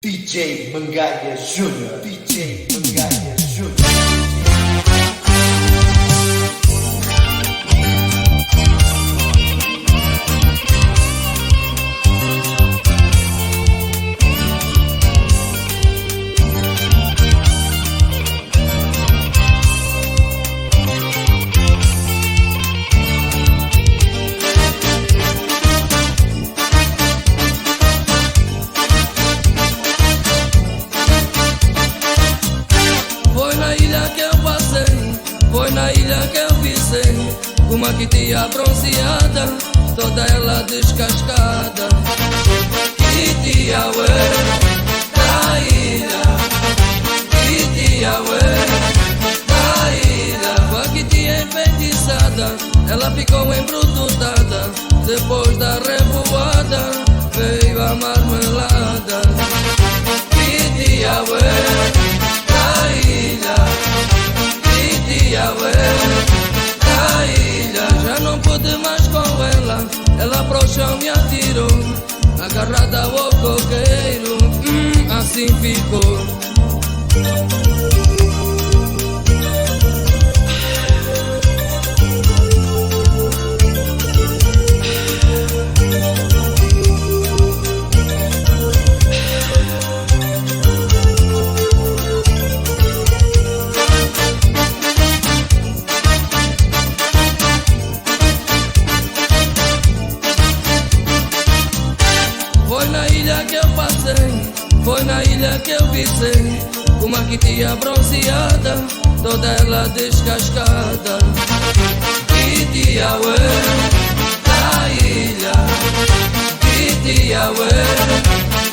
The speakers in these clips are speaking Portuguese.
DJ Mangaia Júnior, DJ Mangaia Júnior. Foi na ilha que eu visei uma quitia bronzeada, toda ela descascada. Quitia ué, da ilha, quitia ué, da ilha. Com a quitia enfeitiçada, ela ficou embrututada. Depois da revoada, veio a marmelada. Quitia ué, da ilha, da ilha, já não pude mais com ela. Ela pro chão me atirou, agarrada ao coqueiro, assim ficou. Foi na ilha que eu visei uma quitia bronzeada, toda ela descascada. Quitia ué, da ilha, quitia ué,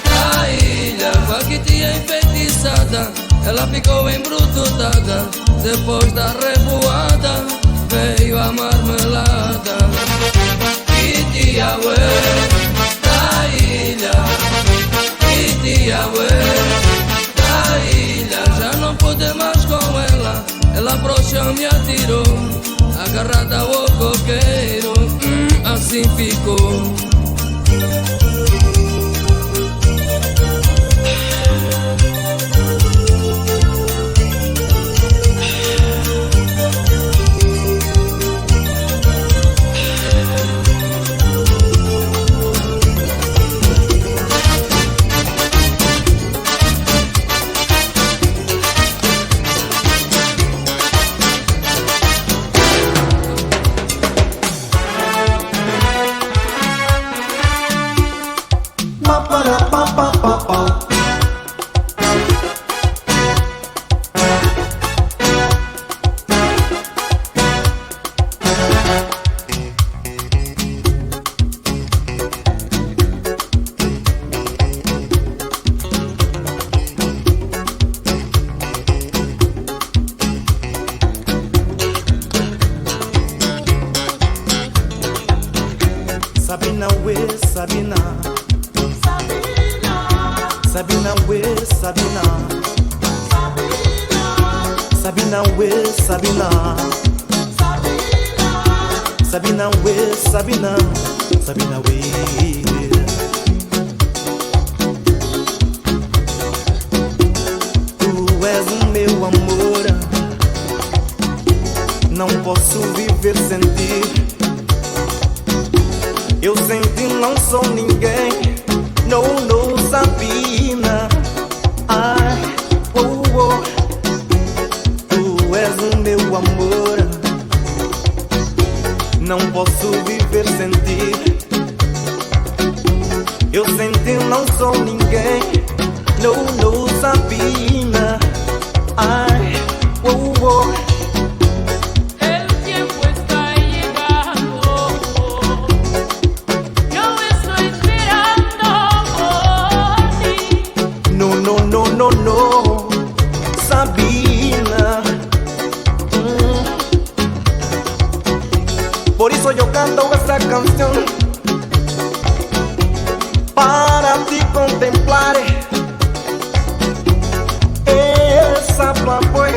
da ilha. Com a quitia enfeitiçada, ela ficou embrututada. Depois da revoada, veio a marmelada. Quitia ué, da ilha, quitia ué, da ilha, já não pude mais com ela. Ela pro chão me atirou, agarrada ao coqueiro, assim ficou. Sabina we Sabina, Sabina we Sabina, Sabina we Sabina, Sabina we Sabina, Sabina we. Tu és o meu amor, não posso viver sem ti. Eu sem ti não sou ninguém. No, no, Sabina. Ai, oh, oh. Tu és o meu amor, não posso viver sem ti. Eu sem ti não sou ninguém. No, no, Sabina. Ai, oh, oh. No, no, Sabina. Por eso yo canto esta canción, para ti contemplar esa fue.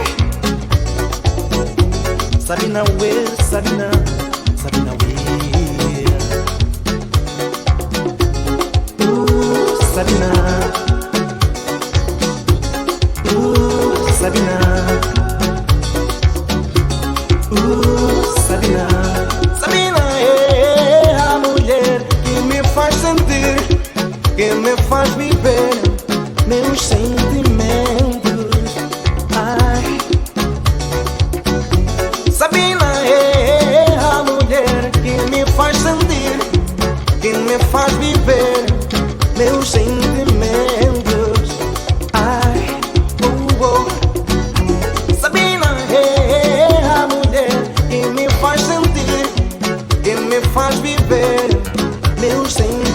Sabina, we, Sabina, Sabina, we. Sabina. Sabina. Sabina. Sabina é a mulher que me faz sentir, que me faz viver meus sentimentos. Ai. Sabina é a mulher que me faz sentir, que me faz viver meus sentimentos. Ai, Sabina é a mulher que me faz sentir, que me faz viver meus sentimentos.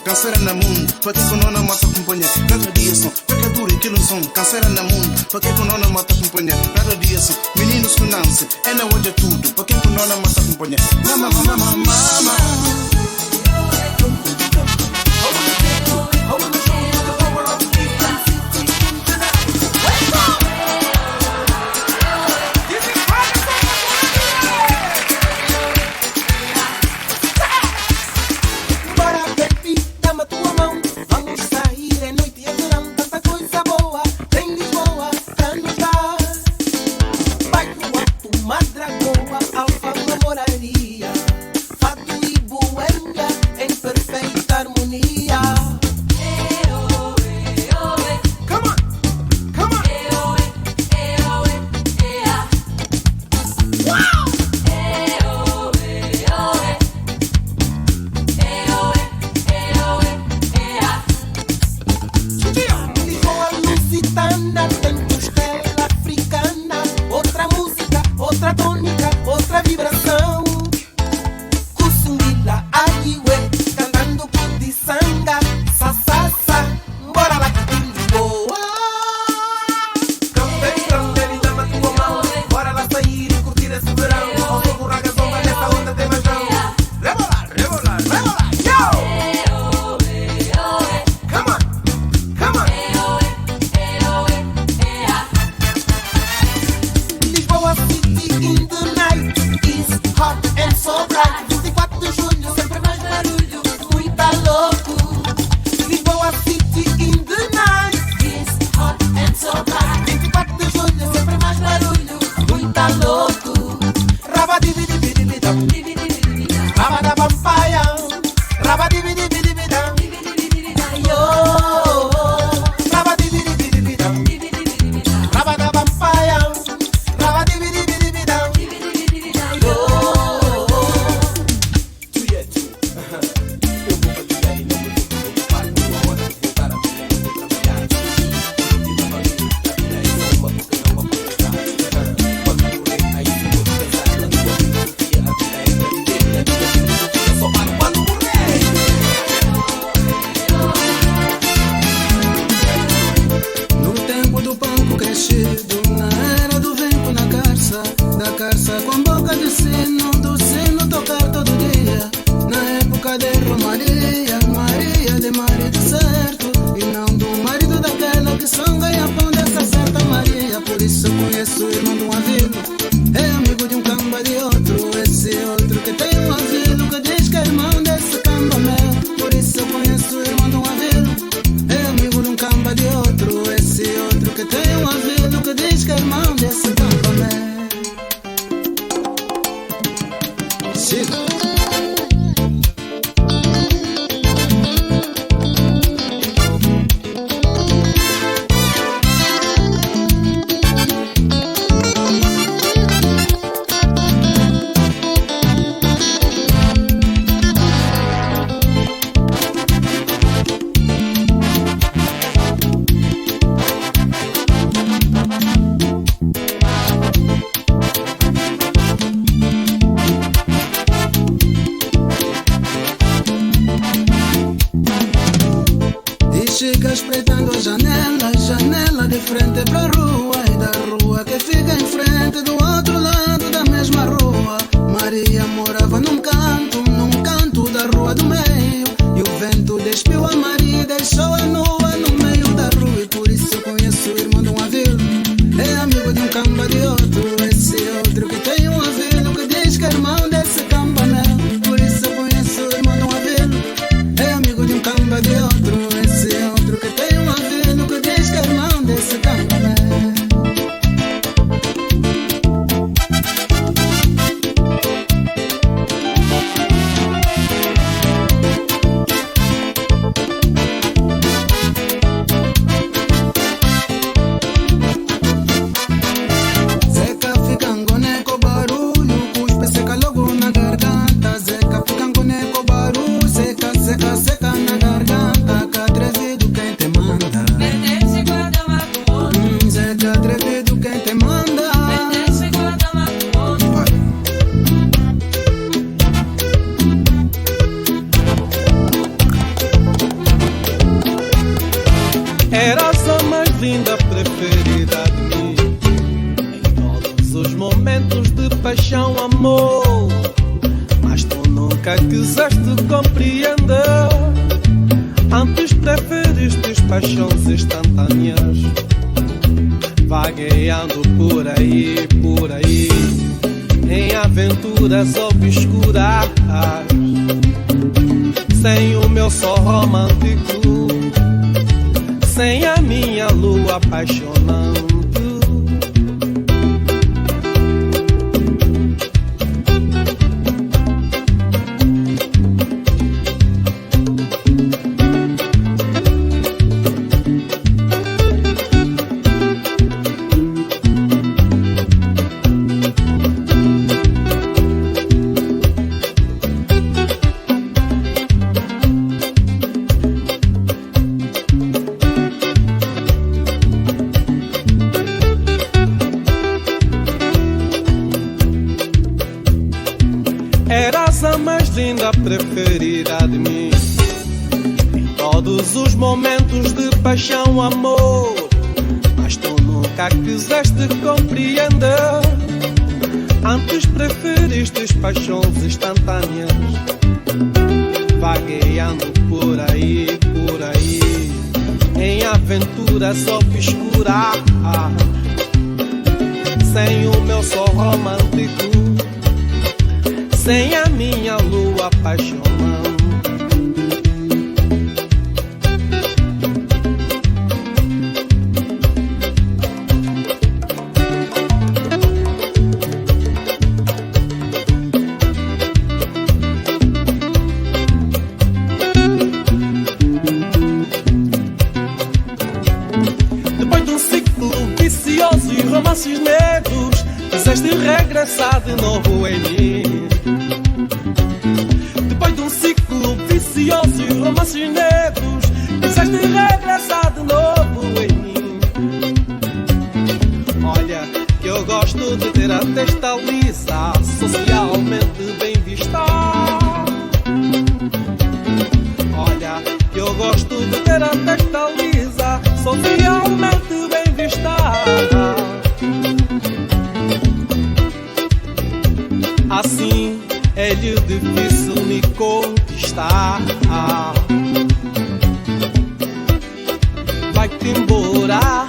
Cancera na mundo, porque que não mata companhia. Cada dia são pecadores que não são. Cancera na mundo, porque que não mata companhia. Cada dia são meninos que nascem, é na onde é tudo, porque que não mata companhia. Mama, mama, mama, mama. nascido na era do vento na carça, da carça com boca de sino, do sino tocar todo dia. Na época de Romaria, Maria de marido certo, e não do marido daquela que só ganha pão dessa certa Maria. Por isso eu conheço o irmão de um avilo, é amigo de um camba de outro. Esse outro que tem um avilo que diz que é irmão desse camba meu. Por isso eu conheço o irmão de um avilo, é amigo de um camba de outro. Esse outro que tem um avilo que diz que é irmão desse camba meu. Siga. Chega espreitando a janela, janela de frente pra rua, e da rua que fica em frente do outro lado da mesma rua. Maria morava num canto da rua do meio, e o vento despiu a Maria e deixou-a nua no meio da rua. E por isso eu conheço o irmão de um avilo, é amigo de um camba de outro. Esse outro que tem um avilo que diz que é irmão desse camba meu. Por isso eu conheço o irmão de um avilo, é amigo de um camba de outro. Que tem um avilo que diz que é irmão desse camba meu. Zeca fica angone com barulho, cuspe seca logo na garganta. Zeca fica angone com barulho, seca, seca, seca na garganta. Atrevido quem te manda, Pertence guarda magoado. Zeca atrevido quem te manda. Pertence guarda magoado. Eras a mais linda preferida de mim, em todos os momentos de paixão, amor. Mas tu nunca quiseste compreender. Antes preferiste paixões instantâneas, vagueando por aí, em aventuras obscuras, sem o meu sol romântico, sem a minha lua apaixonante. Eras a mais linda preferida de mim, em todos os momentos de paixão, amor. Mas tu nunca quiseste compreender. Antes preferiste paixões instantâneas, vagueando por aí, em aventuras obscuras, sem o meu sol romântico, sem a minha lua apaixonante. Depois de um ciclo vicioso e romances negros, quiseste regressar de novo em mim. Depois de um ciclo vicioso e romances negros, quiseste regressar de novo em mim. Olha, que eu gosto de ter a testa lisa, socialmente bem vista. Olha, que eu gosto de ter a testa lisa, socialmente bem vista. está. Vai-te embora,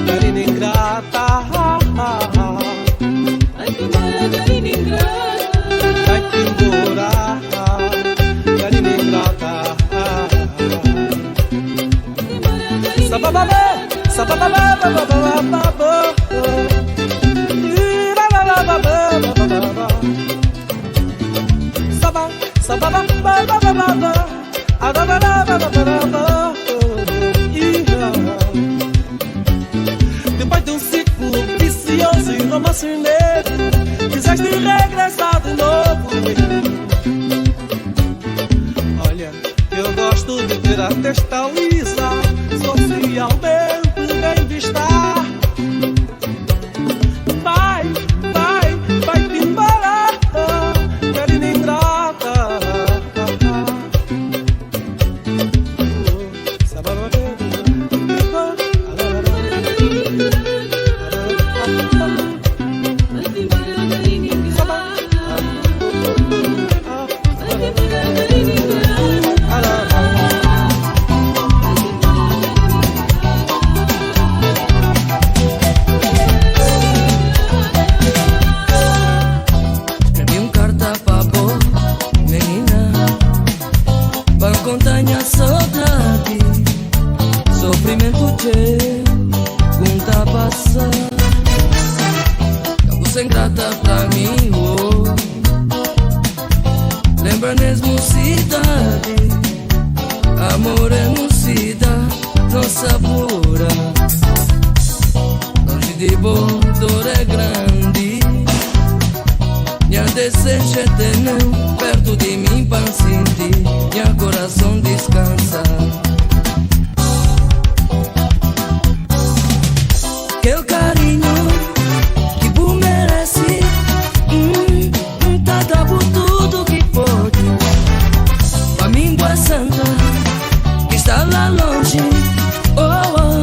carina ingrata. Vai-te embora, carina ingrata. Vai-te embora, carina ingrata. Sabababá, sabababá, babababá. Depois de um ciclo vicioso e romance negro, quiseste regressar de novo. Olha, eu gosto de ter a testa lisa, socialmente bem vista. Vai-te embora, carina ingrata. Sem grata pra mim, oh. Lembra mesmo cidade, amor é mocidade, nossa pura. Longe de bom, dor é grande. Minha desejo é ter não perto de mim pra sentir, minha coração descansa. Que o carinho está lá longe, oh,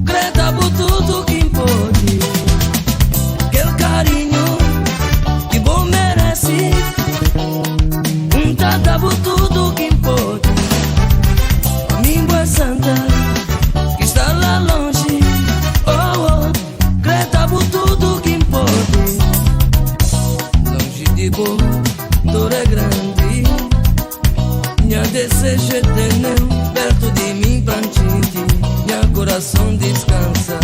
grita por tudo que pode. Que o carinho que bom merece, tá por tudo que pode. A língua santa que está lá longe, oh, grita por tudo que pode. Longe de bom, dor é grande. Minha desejo é ter não perto de mim pra sentir, minha coração descansa.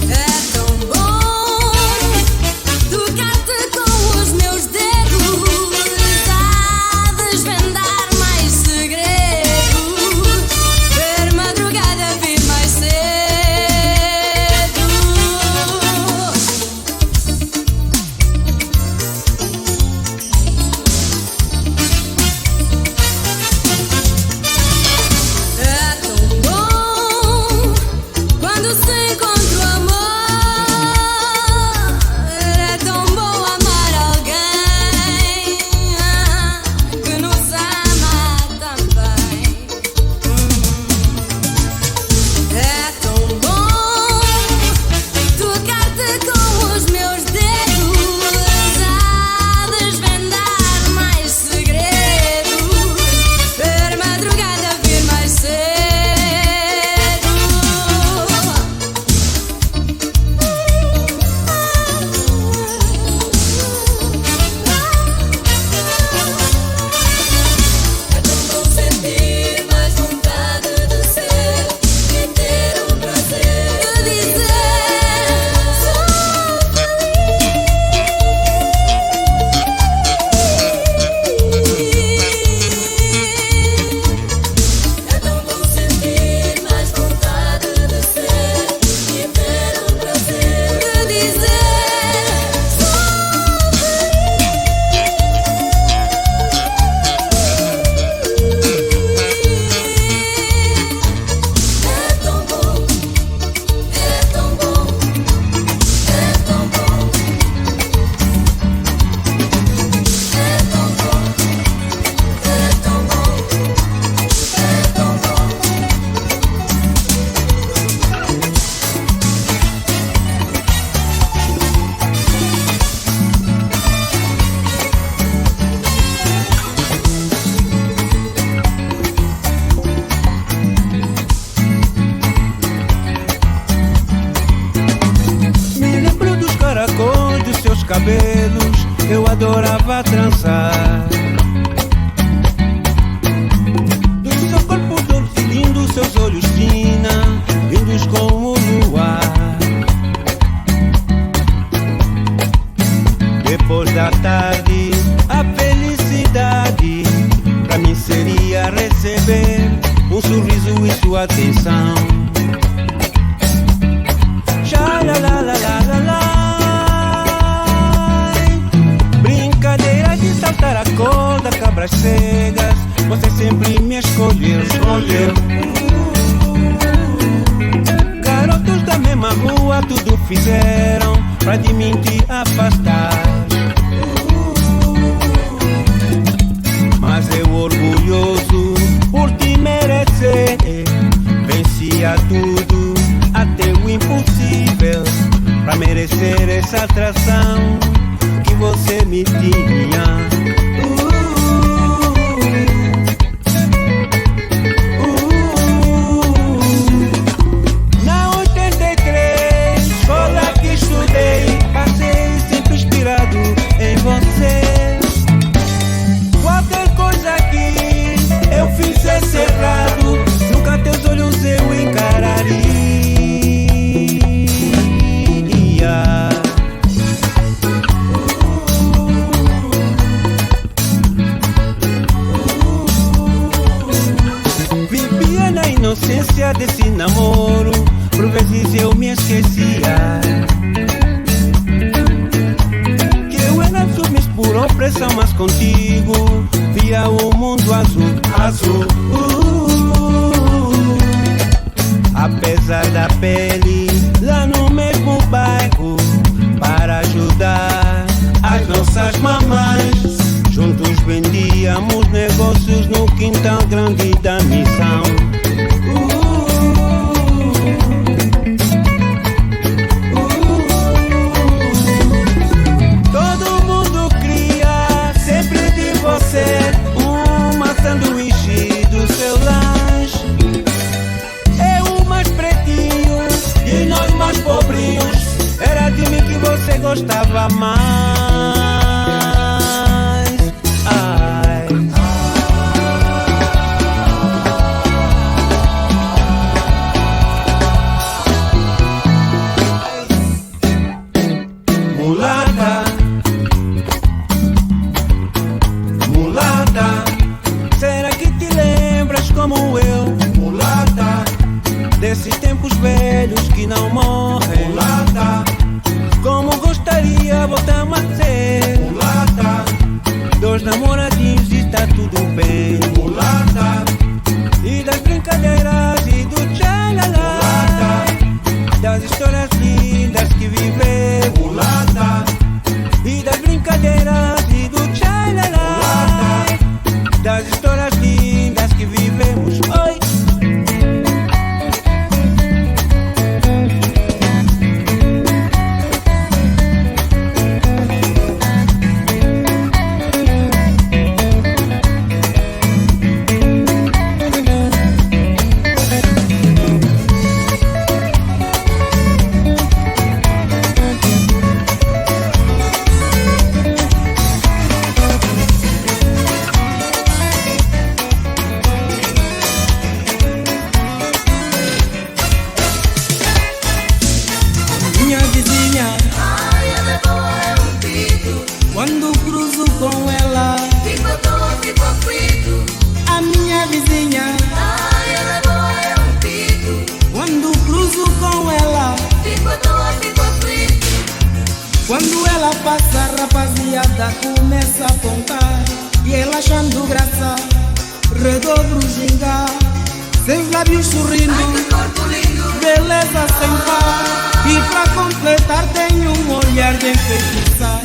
É tão cabelos eu adorava trançar. Do seu corpo doce e lindo, seus olhos fina, lindos como o luar. Depois da tarde, a felicidade pra mim seria receber um sorriso e sua atenção. Brincadeira de saltar a corda, cabras cegas, você sempre me escolheu. Garotos da mesma rua tudo fizeram pra de mim te afastar. Mas eu orgulhoso por te merecer, vencia tudo até o impossível pra merecer essa atração que você me tinha. Na 83, escola que estudei, passei sempre inspirado em você. Qualquer coisa que eu fizesse errado, nunca teus olhos eu encararia. Vivia na inocência desse namoro, por vezes eu me esquecia que eu era submisso por opressão, mas contigo via o mundo azul. Apesar da pele, lá no mesmo bairro, para ajudar as nossas mamães, juntos vendíamos negócios no quintal grande da missão. Todo mundo cria sempre de você uma sanduíche do seu lanche. Eu mais pretinho e nós mais pobrinhos, era de mim que você gostava mais. Mulata, será que te lembras como eu? Mulata, desses tempos velhos que não morrem. Mulata, como gostaria voltamos a ser. Mulata, dois namoradinhos e está tudo bem. Mulata, e das brincadeiras e do tchalala. Mulata, das histórias lindas que vivemos. Mulata, e das brincadeiras e do tchalala. Mulata, das histórias lindas que vivemos. Oi. Minha vizinha, Ai, ela é boa, é um pito. quando cruzo com ela, Ficou doce, ficou frito. a minha vizinha, Ai, ela é boa, é um pito. quando cruzo com ela, Ficou doce, ficou frito. quando ela passa, a rapaziada começa a apontar, e ela achando graça, redobra o gingar, seus lábios sorrindo, Ai, que corpo lindo. beleza sem par. E pra completar tem um olhar de enfeitiçar.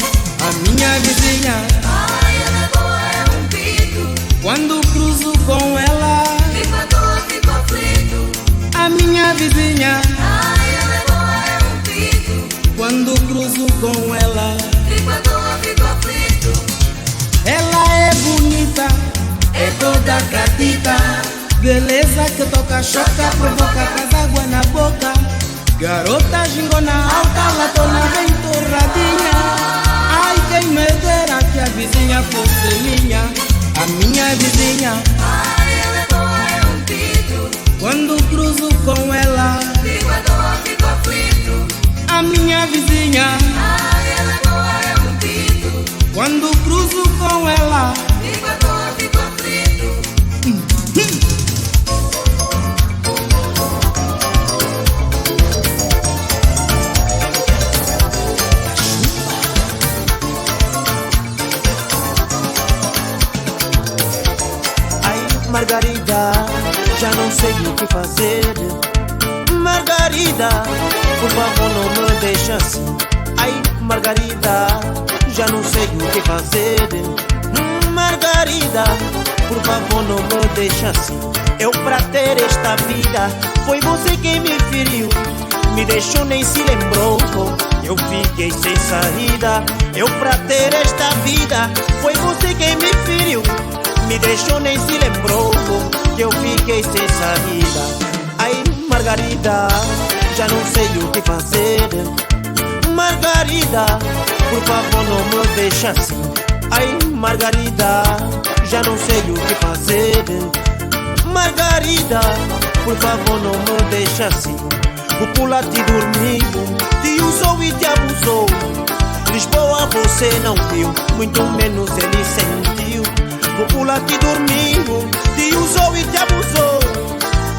A minha vizinha, Ai, ela é boa, é um pito. quando cruzo com ela, Ficou doce, ficou frito. a minha vizinha, Ai, ela é boa, é um pito. quando cruzo com ela, Ficou doce, ficou frito. ela é bonita, é toda gatita, beleza que toca, choca, provoca, traz água na boca. Garota gingona alta, latona bem torradinha. Ai, me dera que a vizinha fosse minha, a minha vizinha. Ai, ela é boa, é um pito. Quando cruzo com ela, Fico à toa, fico aflito. a minha vizinha. Ai, ela é boa, é um pito. Quando cruzo com ela, Fico à toa, fico aflito. Margarida, já não sei o que fazer. Margarida, por favor não me deixe assim. Ai, Margarida, já não sei o que fazer. Margarida, por favor não me deixe assim. Eu pra ter esta vida, foi você quem me feriu. Me deixou, nem se lembrou. Eu fiquei sem saída. Eu pra ter esta vida, foi você quem me feriu. Me deixou, nem se lembrou que eu fiquei sem saída. Ai, Margarida, já não sei o que fazer. Margarida, por favor não me deixe assim. Ai, Margarida, já não sei o que fazer. Margarida, por favor não me deixe assim. O pula te dormiu, te usou e te abusou. Lisboa você não viu, muito menos ele sentiu. O pula te dormiu, te usou e te abusou.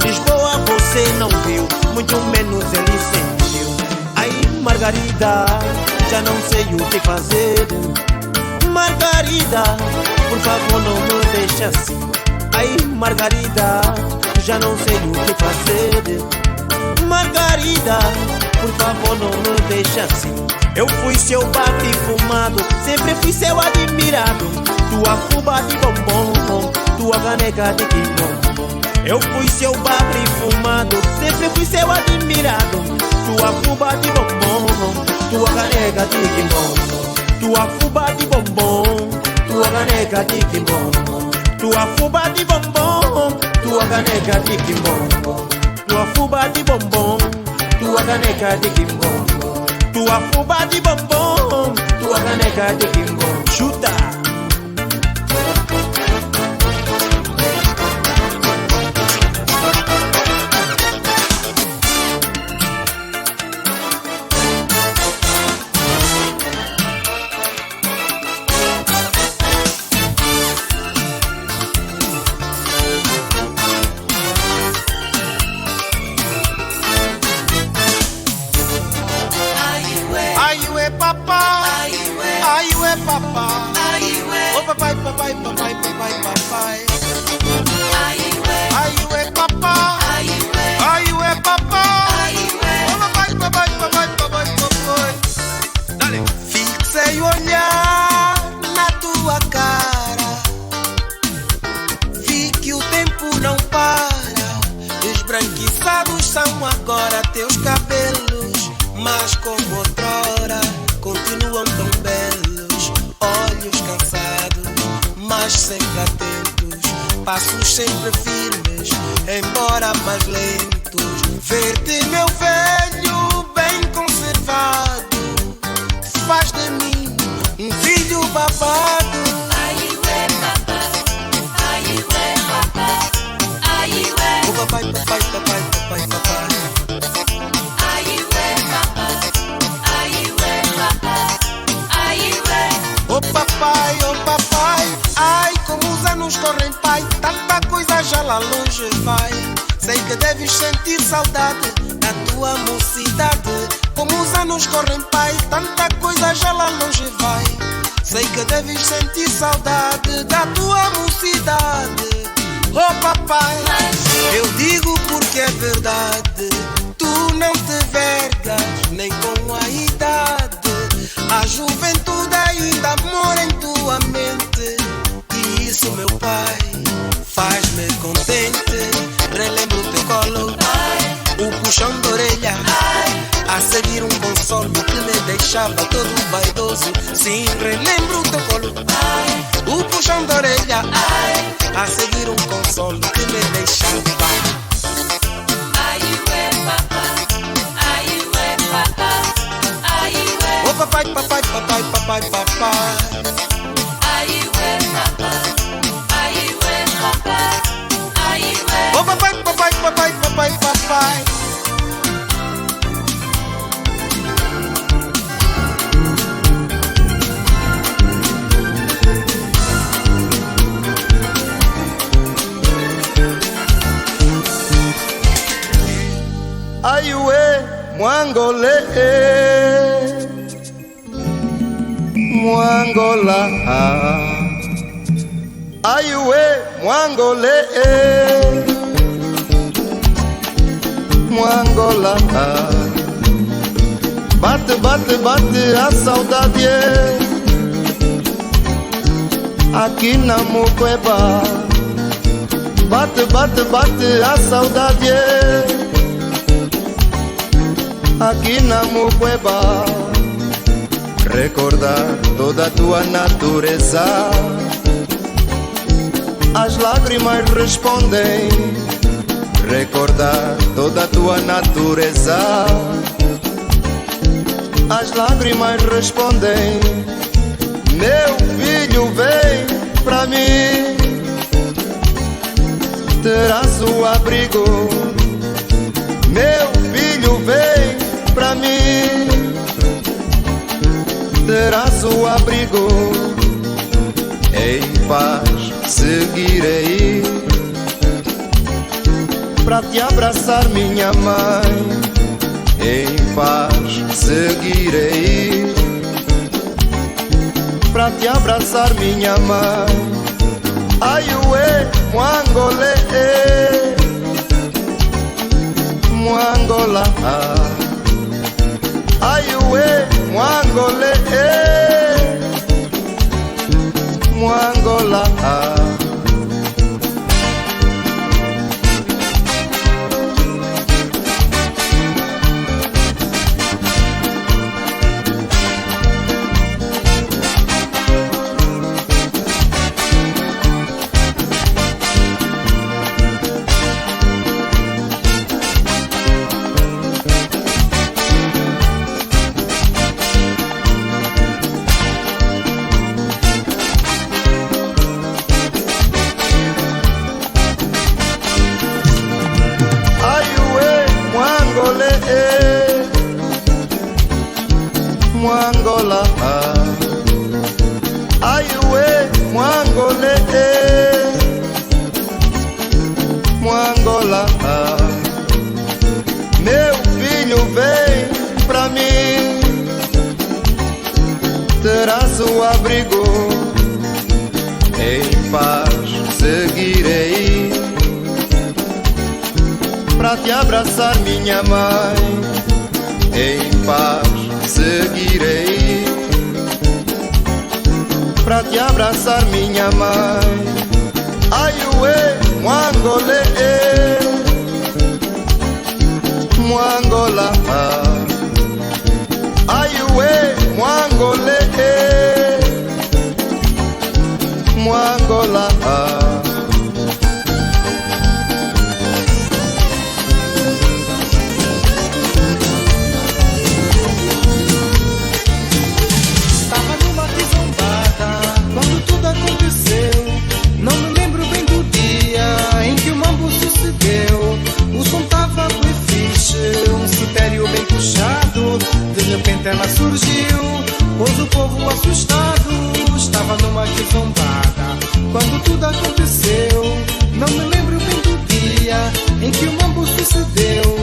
Lisboa você não viu, muito menos ele sentiu. Ai, Margarida, já não sei o que fazer. Margarida, por favor não me deixe assim. Ai, Margarida, já não sei o que fazer. Margarida, por favor não me deixe assim. Eu fui seu bafo fumado, sempre fui seu admirado. Tua fuba de bombom, tua caneca de quibom. Eu fui seu bafo fumado, sempre fui seu admirado. Tua fuba de bombom, tua caneca de quibom. Tua fuba de bombom, tua caneca de quibom. Tua fuba de bombom, tua caneca de quibom. Tua fuba de bombom, tua caneca de quibom. Tua fuba de bombom, tua caneca de quibom. Chuta! Papai, papai, papai, papai, papai. Ai, ué, papá. Ai, ué, papá. Oh, papai, papai, papai, papai, papai. Dale. Fixei o olhar na tua cara, vi que o tempo não para. Esbranquiçados são agora teus cabelos, mas como outrora continuam tão belos. Olhos cansados, mas sempre atentos, passos sempre firmes, embora mais lentos. Ver-te, meu velho, bem conservado, faz de mim um filho babado. Ai, ué, papá. Ai, ué, papá. Ai, ué. O papai, papai, papai, papai, papai. Ai, ué, papá. Ai, ué, papá. Ai, ué. Oh papai, ai como os anos correm, pai. Tanta coisa já lá longe vai. Sei que deves sentir saudade da tua mocidade. Como os anos correm, pai. Tanta coisa já lá longe vai. Sei que deves sentir saudade da tua mocidade. Oh papai, eu digo porque é verdade. Tu não te vergas nem com a idade. A juventude ainda mora em tua mente, e isso, meu pai, faz-me contente. Relembro o teu colo, o puxão de orelha, a seguir um consolo que me deixava todo vaidoso. Sim, relembro o teu colo, o puxão de orelha, a seguir um consolo que me deixava. Ai, ué, papá. Ai, ué, papá. Ai, ué. Oh papai, papai, papai, papai. papai, papai. Aí ué, papai. Aí ué, papai. Aí ué. Oh, papai, papai, papai, papai, papai. Aiwe Mwangole Mwangola Aiwe Mwangole Mwangola Bate, bate, bate a saudade aqui na Moqueba. Bate, bate, bate a saudade aqui na Moqueba. Recordar toda a tua natureza, as lágrimas respondem. Recordar toda a tua natureza, as lágrimas respondem. Meu filho vem pra mim, terás o abrigo. Meu filho vem pra mim, terás o abrigo. Em paz seguirei pra te abraçar, minha mãe. Em paz seguirei pra te abraçar, minha mãe. Aiuê, Mwangole, Mwangola. Aiuê, Mwangole, Mwangola. Mwangola, aiuê, Mwangole, Mwangola. Meu filho vem pra mim, terás o abrigo. Em paz seguirei pra te abraçar, minha mãe. Em paz seguirei pra te abraçar, minha mãe. Aiuê, Mwangole, Mwangola. Aiuê, Mwangole, Mwangola. Não me lembro bem do dia em que o mambo sucedeu. O som tava bem fixe, um citério bem puxado. De repente ela surgiu, pôs o povo assustado. Estava numa quizombada quando tudo aconteceu. Não me lembro bem do dia em que o mambo sucedeu.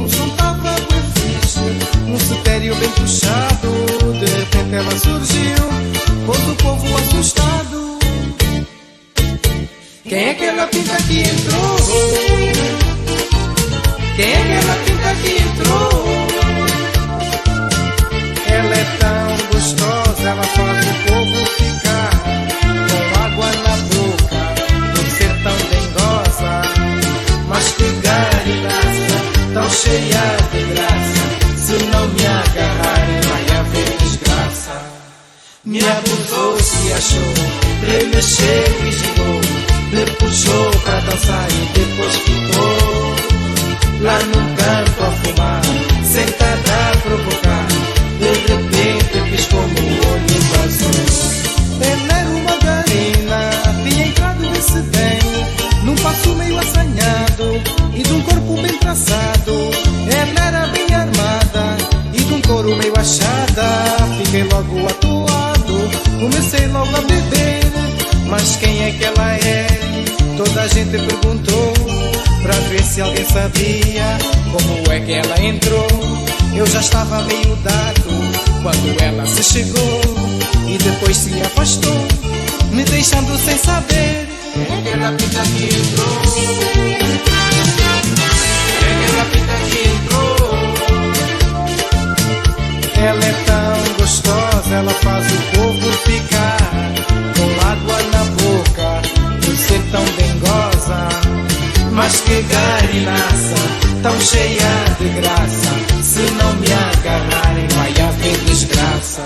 O som tava bem fixe, um citério bem puxado. De repente ela surgiu, pôs o povo assustado. Quem é aquela pinta que entrou? Quem é aquela pinta que entrou? Ela é tão gostosa, ela faz o povo ficar com água na boca, por ser tão dengosa. Mas que graça, tão cheia de graça. Se não me agarrarem vai haver desgraça. Me abusou, se achou, remexeu e girou, me puxou pra dançar e depois ficou lá num canto a fumar, sentada a provocar. De repente piscou-me o olho. achada, fiquei logo atuado, comecei logo a beber. Mas quem é que ela é? Toda a gente perguntou, pra ver se alguém sabia como é que ela entrou. Eu já estava meio dado quando ela se chegou e depois se afastou, me deixando sem saber. Quem é aquela pinta que entrou? Quem é aquela pinta que entrou? Ela é tão gostosa, ela faz o povo ficar com água na boca, por ser tão dengosa. Mas que garinaça, tão cheia de graça, se não me agarrarem vai haver desgraça.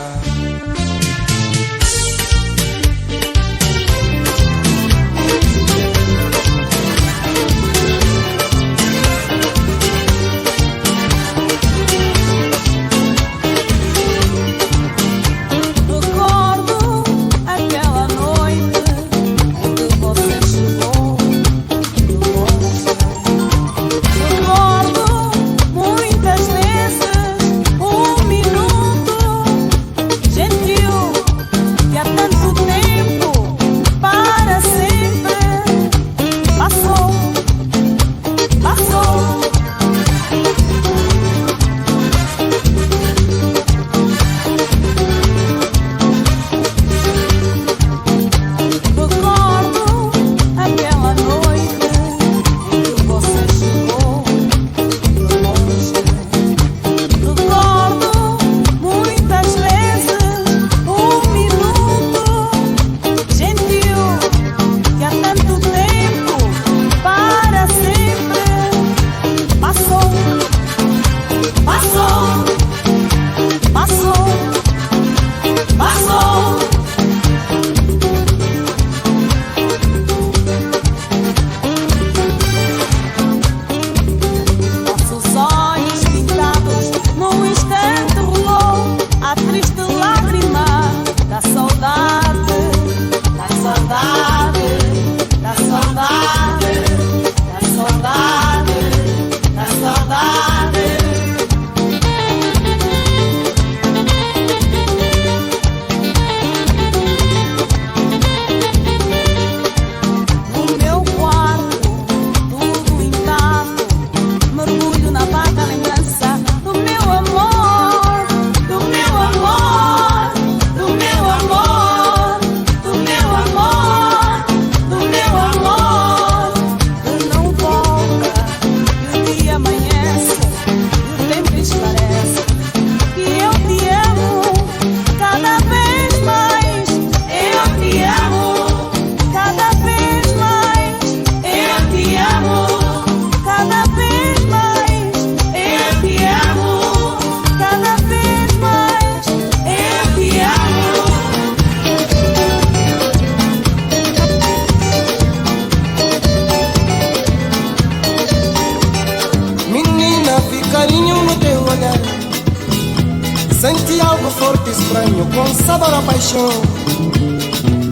Senti algo forte, estranho, com sabor a paixão.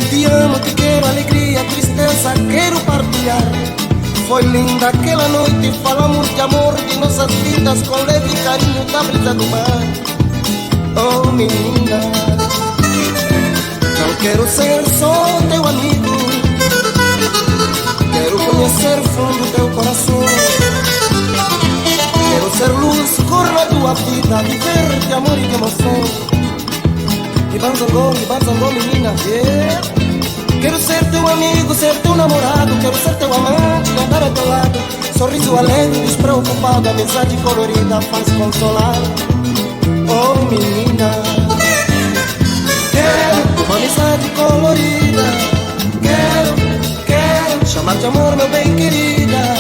Te amo, te quero, alegria, tristeza, quero partilhar. Foi linda aquela noite, falamos de amor, de nossas vidas, com leve carinho da brisa do mar. Oh menina, não quero ser só teu amigo, quero conhecer fundo teu coração. Quero ser luz, cor na tua vida, viver de amor e de emoção. E banzangô, menina, yeah. Quero ser teu amigo, ser teu namorado, quero ser teu amante, andar ao teu lado. Sorriso alegre, despreocupado, amizade colorida faz consolar. Oh menina, quero uma amizade colorida, quero chamar de amor, meu bem querida.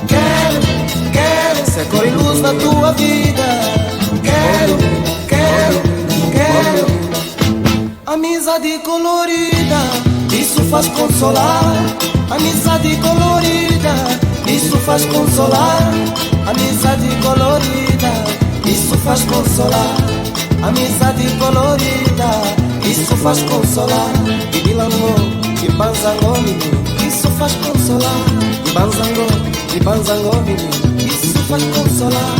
Quero ser cor e luz na tua vida. Quero amizade colorida, isso faz consolar. Amizade colorida, isso faz consolar. Amizade colorida, isso faz consolar. Amizade colorida, isso faz consolar. E bilango, e banzangô, menino, isso faz consolar. E banzangô, menino, isso faz consolar.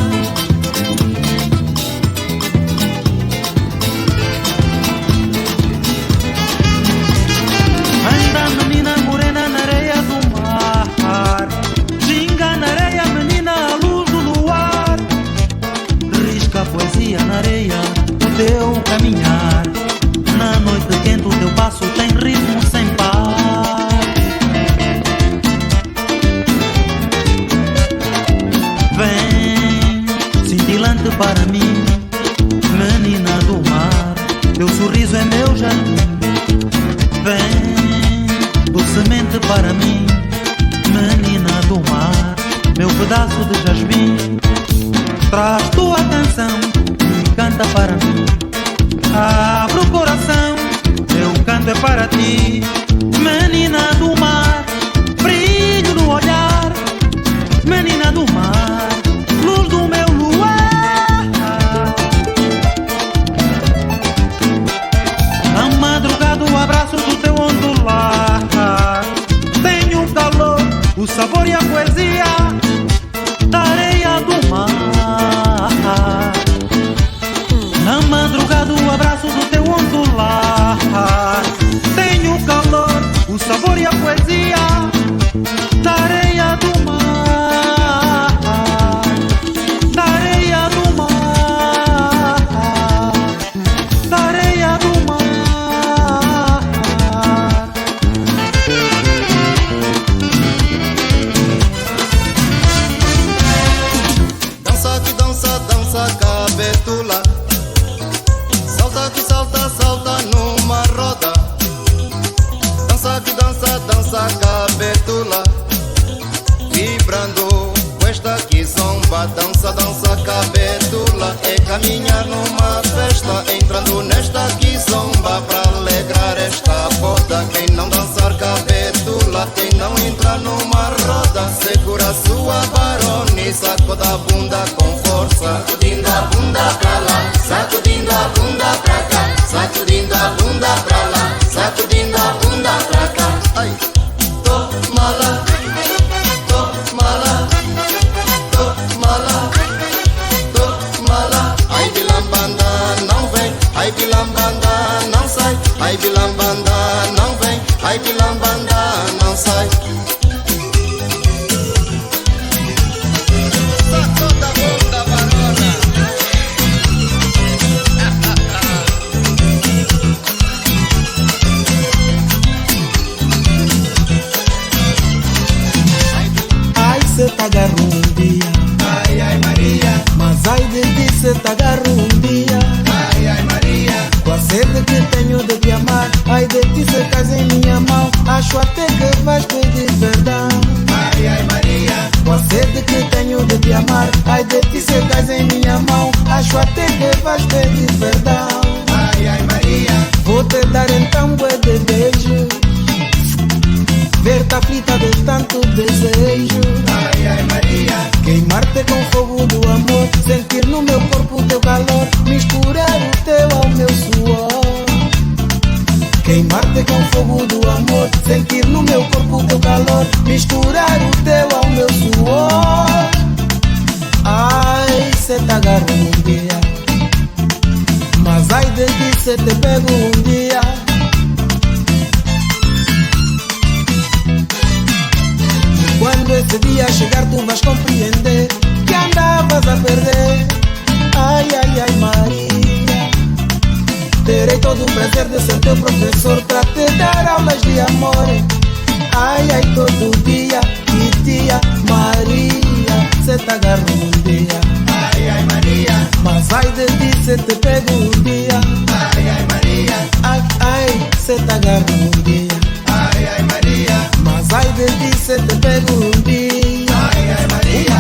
Abre o coração, meu canto é para ti, menina do mar, brilho no olhar, menina do mar, luz do meu luar. Na madrugada o abraço do teu ondular, tenho o calor, o sabor e a poesia da areia do mar. Na madrugada o abraço do teu ondular, tenho o calor, o sabor e a poesia da areia do mar, da areia do mar, da areia do mar. Dança que dança, dança cabetula, salta que salta, salta numa roda. Dança que dança, dança cabetula, vibrando com esta que zomba. Dança, dança cabetula, é caminhar numa festa, entrando nesta que zomba pra alegrar esta boda. Quem não dançar cabetula, quem não entrar numa roda, segura sua barone, sacuda a bunda com força, sacudindo a bunda pra lá, sacudindo a bunda pra cá, sacudindo a bunda pra lá, sacudindo a bunda pra cá. Ai, toma lá, toma lá, toma lá, toma lá. Ai, bilambanda não vem, ai, bilambanda não sai, ai, bilambanda não vem, ai, bilambanda não sai. Sacuda a bunda, varona. Ai, cê tá agarro um dia, Ai, ai, Maria. mas ai de ti cê tá agarro um dia. Ai, ai, Maria. Com a sede que tenho de te amar, ai de ti cê casa em minha mão, acho até que vais pedir perdão. Ai, ai, Maria. Com a sede que tenho de te amar, ai de ti cê casa em minha mão, acho até que vais pedir perdão. Ai, ai, Maria. Vou te dar então bué de beijo, ver-te aflita de tanto desejo. Ai, ai, Maria. Queimar-te com fogo do amor, sentir no meu corpo o teu calor, misturar o teu ao meu suor. Queimar-te com fogo do amor, sentir no meu corpo o teu calor, misturar o teu ao meu suor. Ai, cê tá agarro um dia, mas ai de ti cê te pego um dia. Quando esse dia chegar tu vais compreender que andavas a perder. Ai, ai, ai, Maria, terei todo o prazer de ser teu professor pra te dar aulas de amor. Ai, ai, todo dia, e tia Maria, cê tá agarro um dia. Ai, ai, Maria. Mas ai de ti cê te pego um dia. Ai, ai, Maria. Ai, ai, cê tá agarro um dia. Ai, ai, Maria. Mas ai de ti cê te pego um dia. Ai, ai, Maria.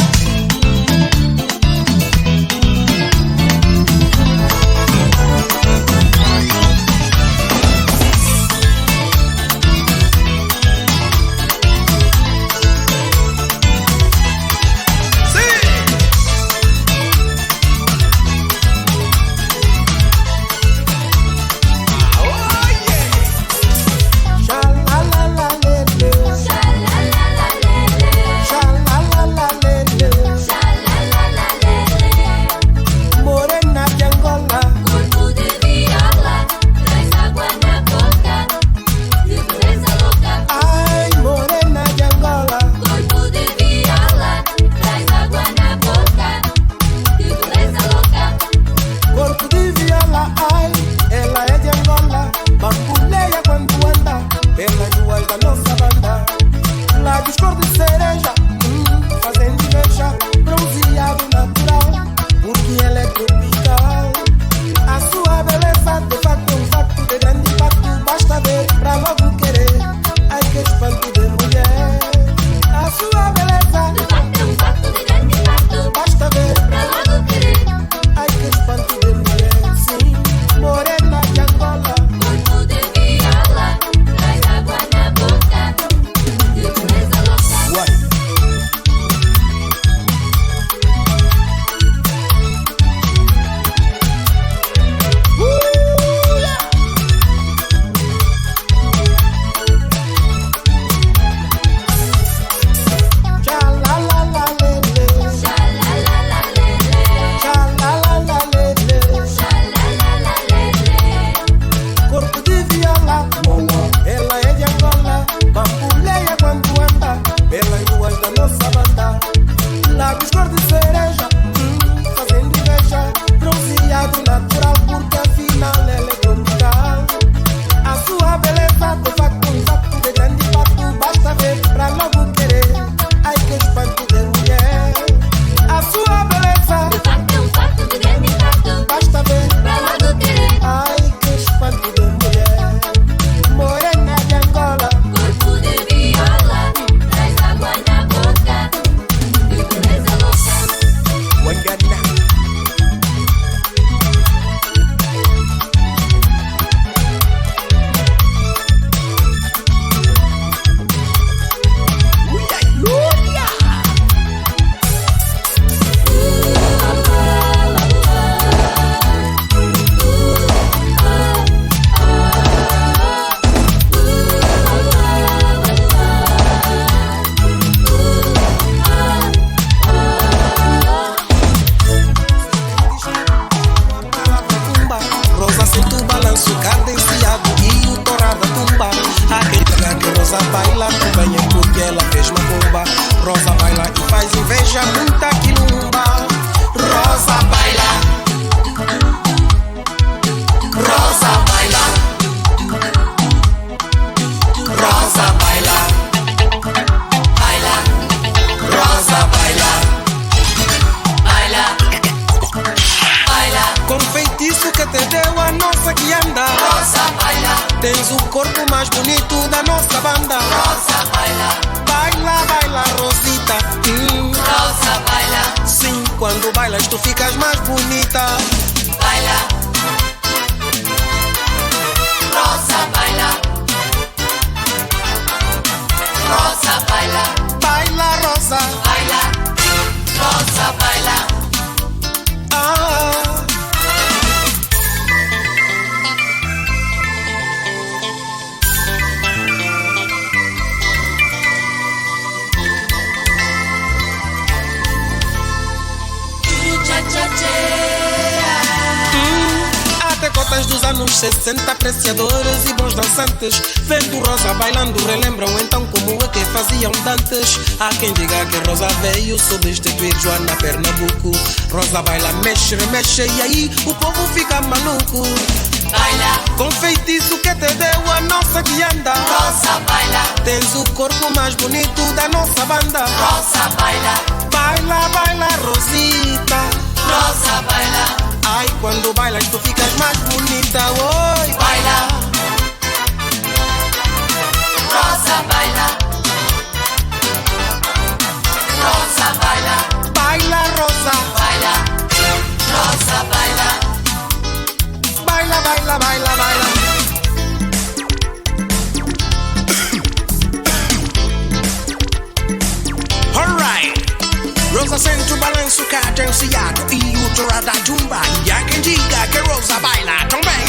deu a nossa que anda. Rosa, baila. Tens o corpo mais bonito da nossa banda. Rosa, baila. Baila, baila, Rosita. Rosa, baila. Sim, quando bailas tu ficas mais bonita. Baila. Rosa, baila. Rosa, baila. Baila, Rosa. Baila. Rosa, baila. Ah. Até cotas dos anos 60, apreciadores e bons dançantes, vendo Rosa bailando relembram então como é que faziam dantes. Há quem diga que Rosa veio substituir Joana Pernambuco. Rosa baila, mexe, remexe e aí o povo fica maluco. Baila. Com feitiço que te deu a nossa que anda. Rosa, baila. Tens o corpo mais bonito da nossa banda. Rosa, baila. Baila, baila, Rosita. Rosa, baila. Ai, quando bailas tu ficas mais bonita. Oi, baila. Rosa, baila. Rosa, baila. Baila, Rosa. Baila. Rosa, baila. Baila, baila, baila, baila. Alright. Rosa sente o balanço cadenciado e o tora da jumba. E há quem diga que Rosa baila também,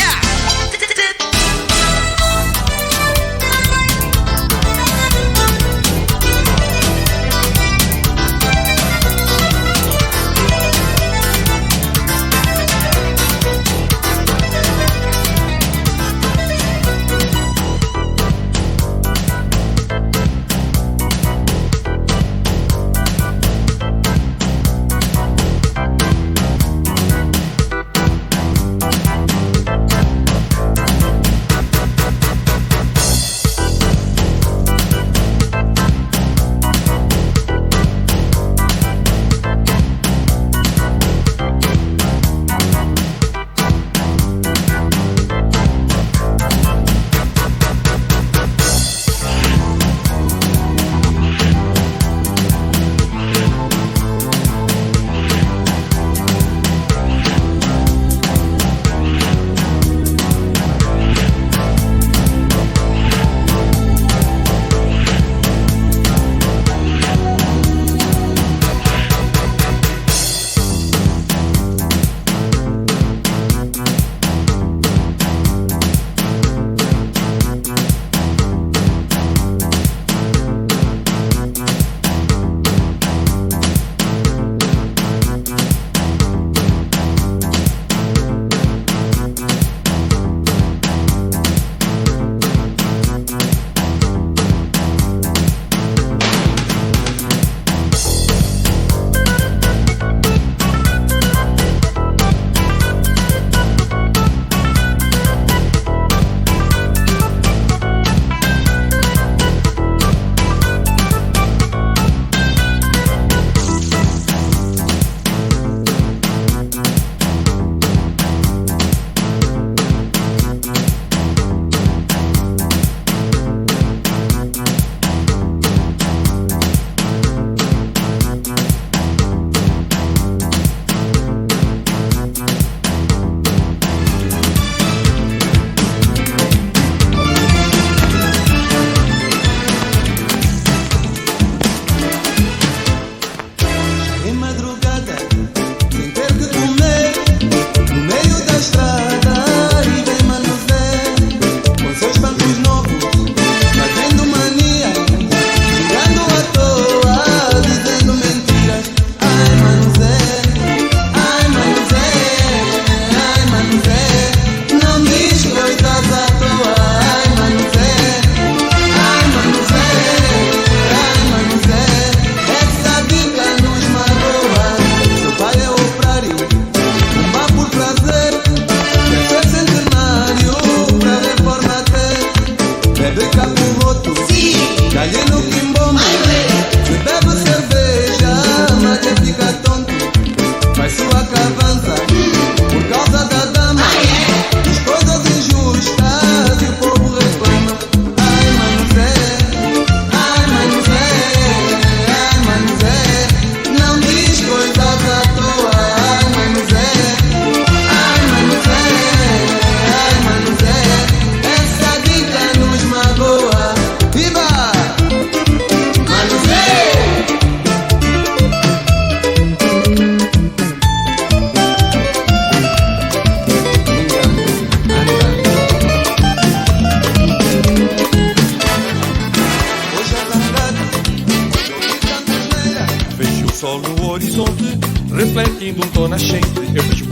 sentindo um tom nascente. Eu vejo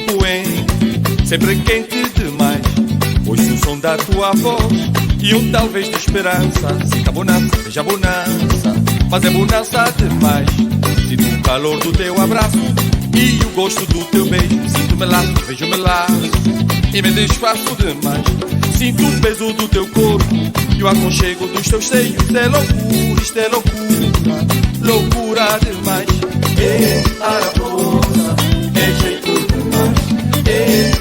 poente, sempre quente demais. Ouço o som da tua voz e um talvez de esperança. Sinta a bonança, veja a bonança, mas é bonança demais. Sinto o calor do teu abraço e o gosto do teu beijo. Sinto-me laço, vejo-me laço e me desfaço demais. Sinto o peso do teu corpo e o aconchego dos teus seios. É loucura, isto é loucura, loucura demais. Araposa, é jeito demais.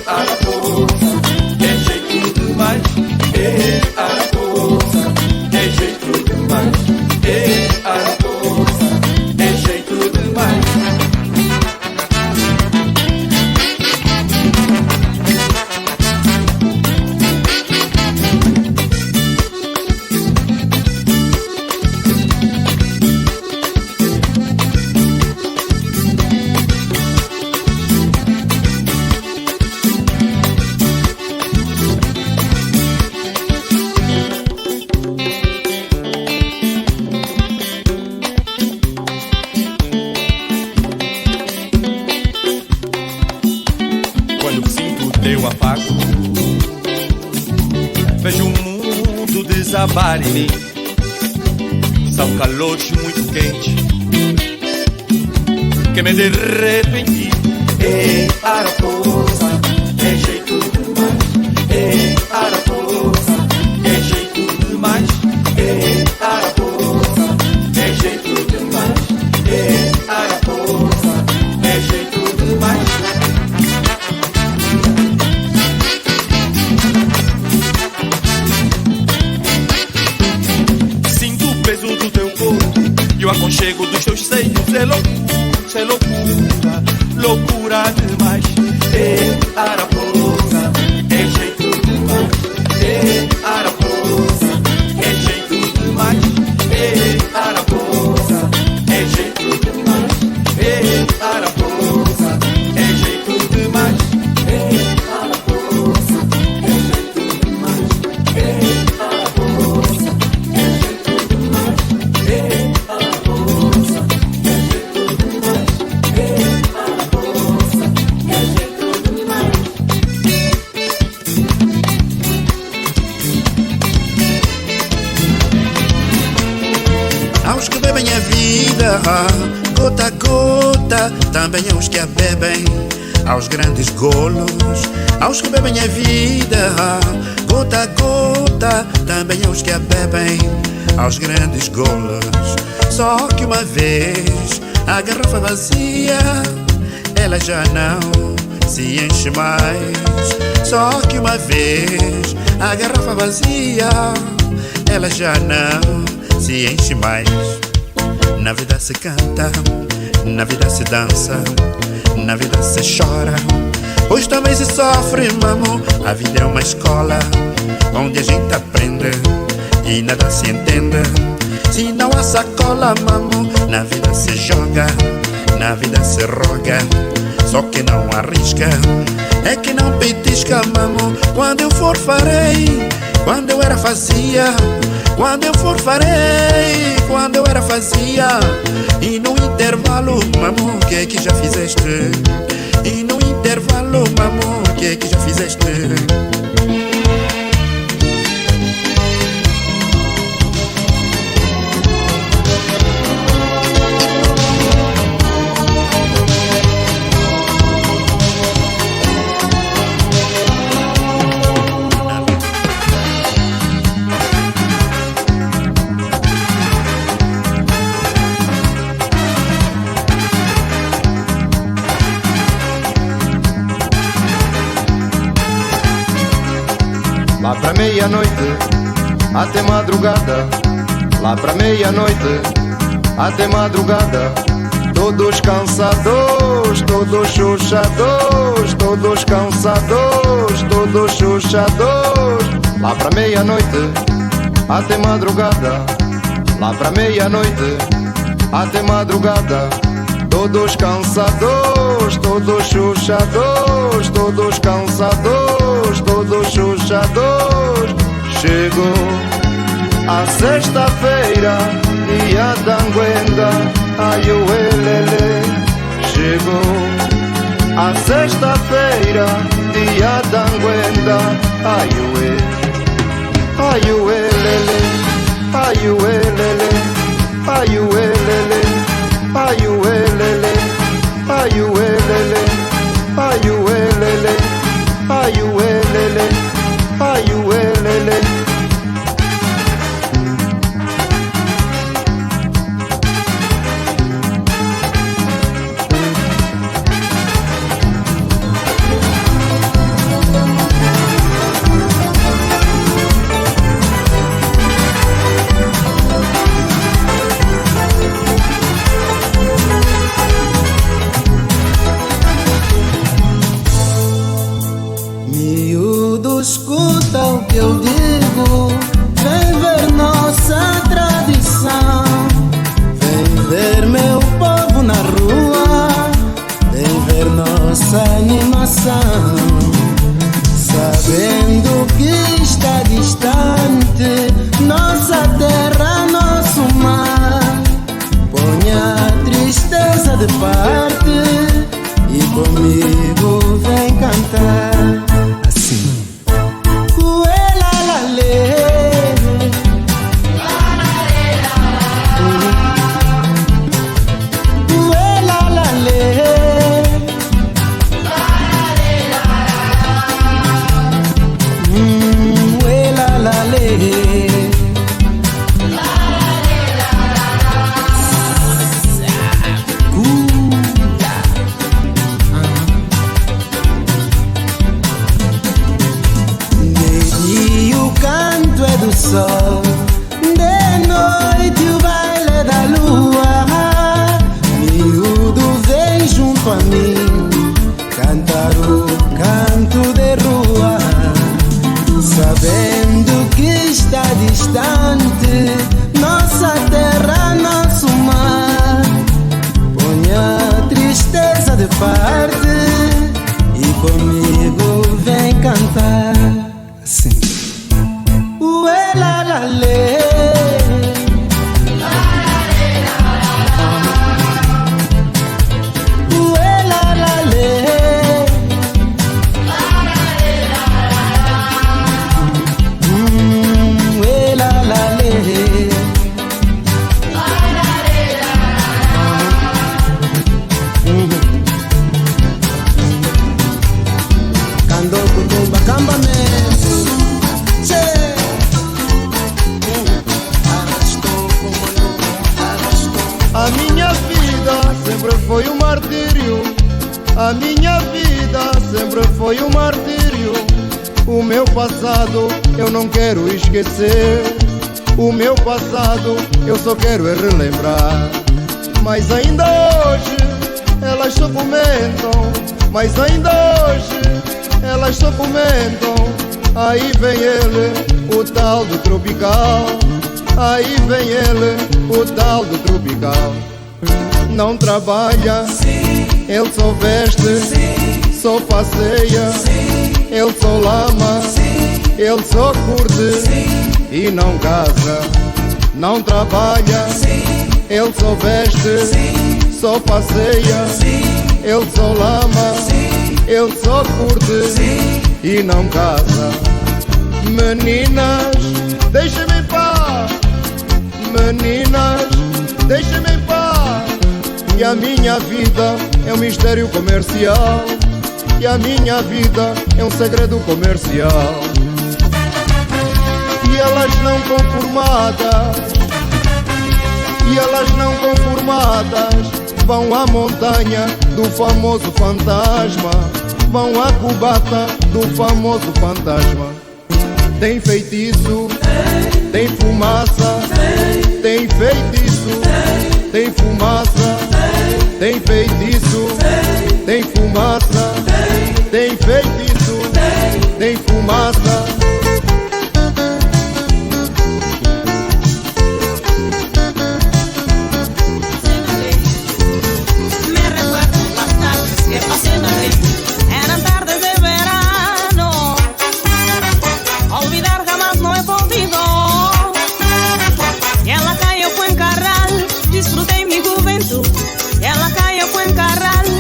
Araposa, é jeito demais. Araposa, é jeito demais. Araposa, é jeito demais. Vejo o mundo desabar em mim. São calores muito quentes que me de repente. Araposa, é jeito demais. Araposa, é jeito demais. Araposa, é jeito demais. Araposa, é jeito demais. E o aconchego dos teus seios é loucura, loucura demais. Araposa, é jeito demais. Araposa, é jeito demais. Araposa, é jeito demais. Araposa, é jeito demais. Araposa, é jeito demais. Araposa, é jeito demais. Aos que bebem a vida, gota a gota, também aos que a bebem, aos grandes golos. Aos que bebem a vida, gota a gota, também aos que a bebem, aos grandes golos. Só que uma vez a garrafa vazia, ela já não se enche mais. Só que uma vez a garrafa vazia, ela já não se enche mais. Na vida se canta, na vida se dança, na vida se chora, pois também se sofre, mamo. A vida é uma escola onde a gente aprende e nada se entende se não há sacola, mamo. Na vida se joga, na vida se roga, só que não arrisca, é que não petisca, mamo. Quando eu for farei, quando eu era fazia. Quando eu for farei, quando eu era fazia. E no intervalo, mamo, o que é que já fizeste? E no intervalo, mamo, o que é que já fizeste? Lá pra meia-noite, até madrugada. Lá pra meia-noite, até madrugada. Todos cansados, todos chuchados, todos cansados, todos chuchados. Lá pra meia-noite, até madrugada. Lá pra meia-noite, até madrugada. Todos cansados, todos chuchados, todos cansados, todos chuchados. Chegou a sexta-feira, dia da Anguenda, ai o elele. chegou a sexta-feira, dia da anguenda. Ai ué, ai ué lele, ai ué lele, ai ué lele, ai ué lele, ai ué lele, ai ué lele, ai ué lele, ai ué lele. Escuta o que eu digo, vem ver nossa tradição, vem ver meu povo na rua, vem ver nossa animação, sabendo que está distante nossa terra, nosso mar. Põe a tristeza de parte e comigo vem cantar assim. Sol, de noite o baile da lua, miúdo vem junto a mim, cantar o canto de rua, sabendo que está distante nossa terra, nosso mar. Põe a tristeza de parte e comigo vem cantar assim. A minha vida sempre foi um martírio. A minha vida sempre foi um martírio. O meu passado eu não quero esquecer. O meu passado eu só quero é relembrar. Mas ainda hoje elas só comentam. Mas ainda hoje elas só comentam. Aí vem ele, o tal do tropical. Aí vem ele, o tal do tropical. Não trabalha, ele só veste, só passeia, ele só lama, ele só curte e não casa. Não trabalha, ele só veste, só passeia, ele só lama, ele só curte e não casa. Meninas, deixem-me em paz. Meninas, deixem-me em paz. E a minha vida é um mistério comercial. E a minha vida é um segredo comercial. E elas não conformadas, e elas não conformadas, vão à montanha do famoso fantasma, vão à cubata do famoso fantasma. Tem feitiço, tem fumaça, tem feitiço, tem fumaça, tem feitiço, tem fumaça, tem feitiço, tem fumaça. Eran tardes de verano, olvidar jamás no he podido. Y en la calle Fuencarral disfruté mi juventud. Y en la calle Fuencarral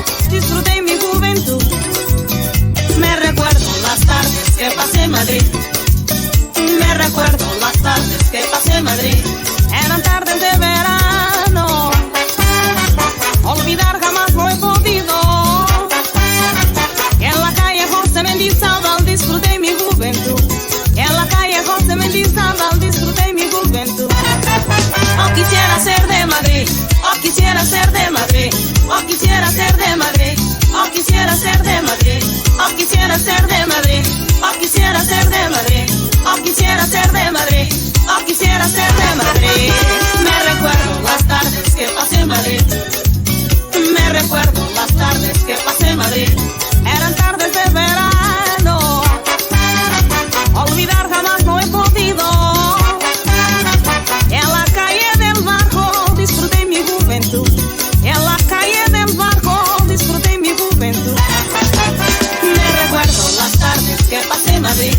Madrid.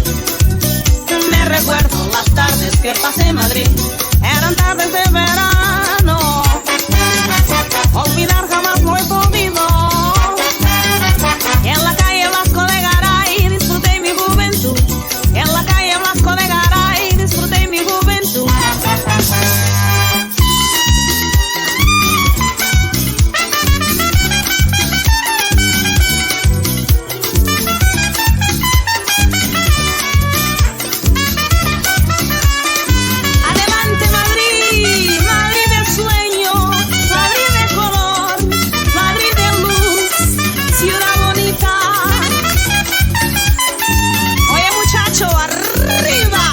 Me recuerdo las tardes que pasé en Madrid. Eran tardes de verano. Olvidar jamás lo he podido. En la calle Blasco de Garay disfruté mi juventud. En la calle Blasco de Garay disfruté mi juventud. Adelante Madrid, Madrid del sueño, Madrid de color, Madrid de luz, ciudad bonita. Oye muchacho, arriba.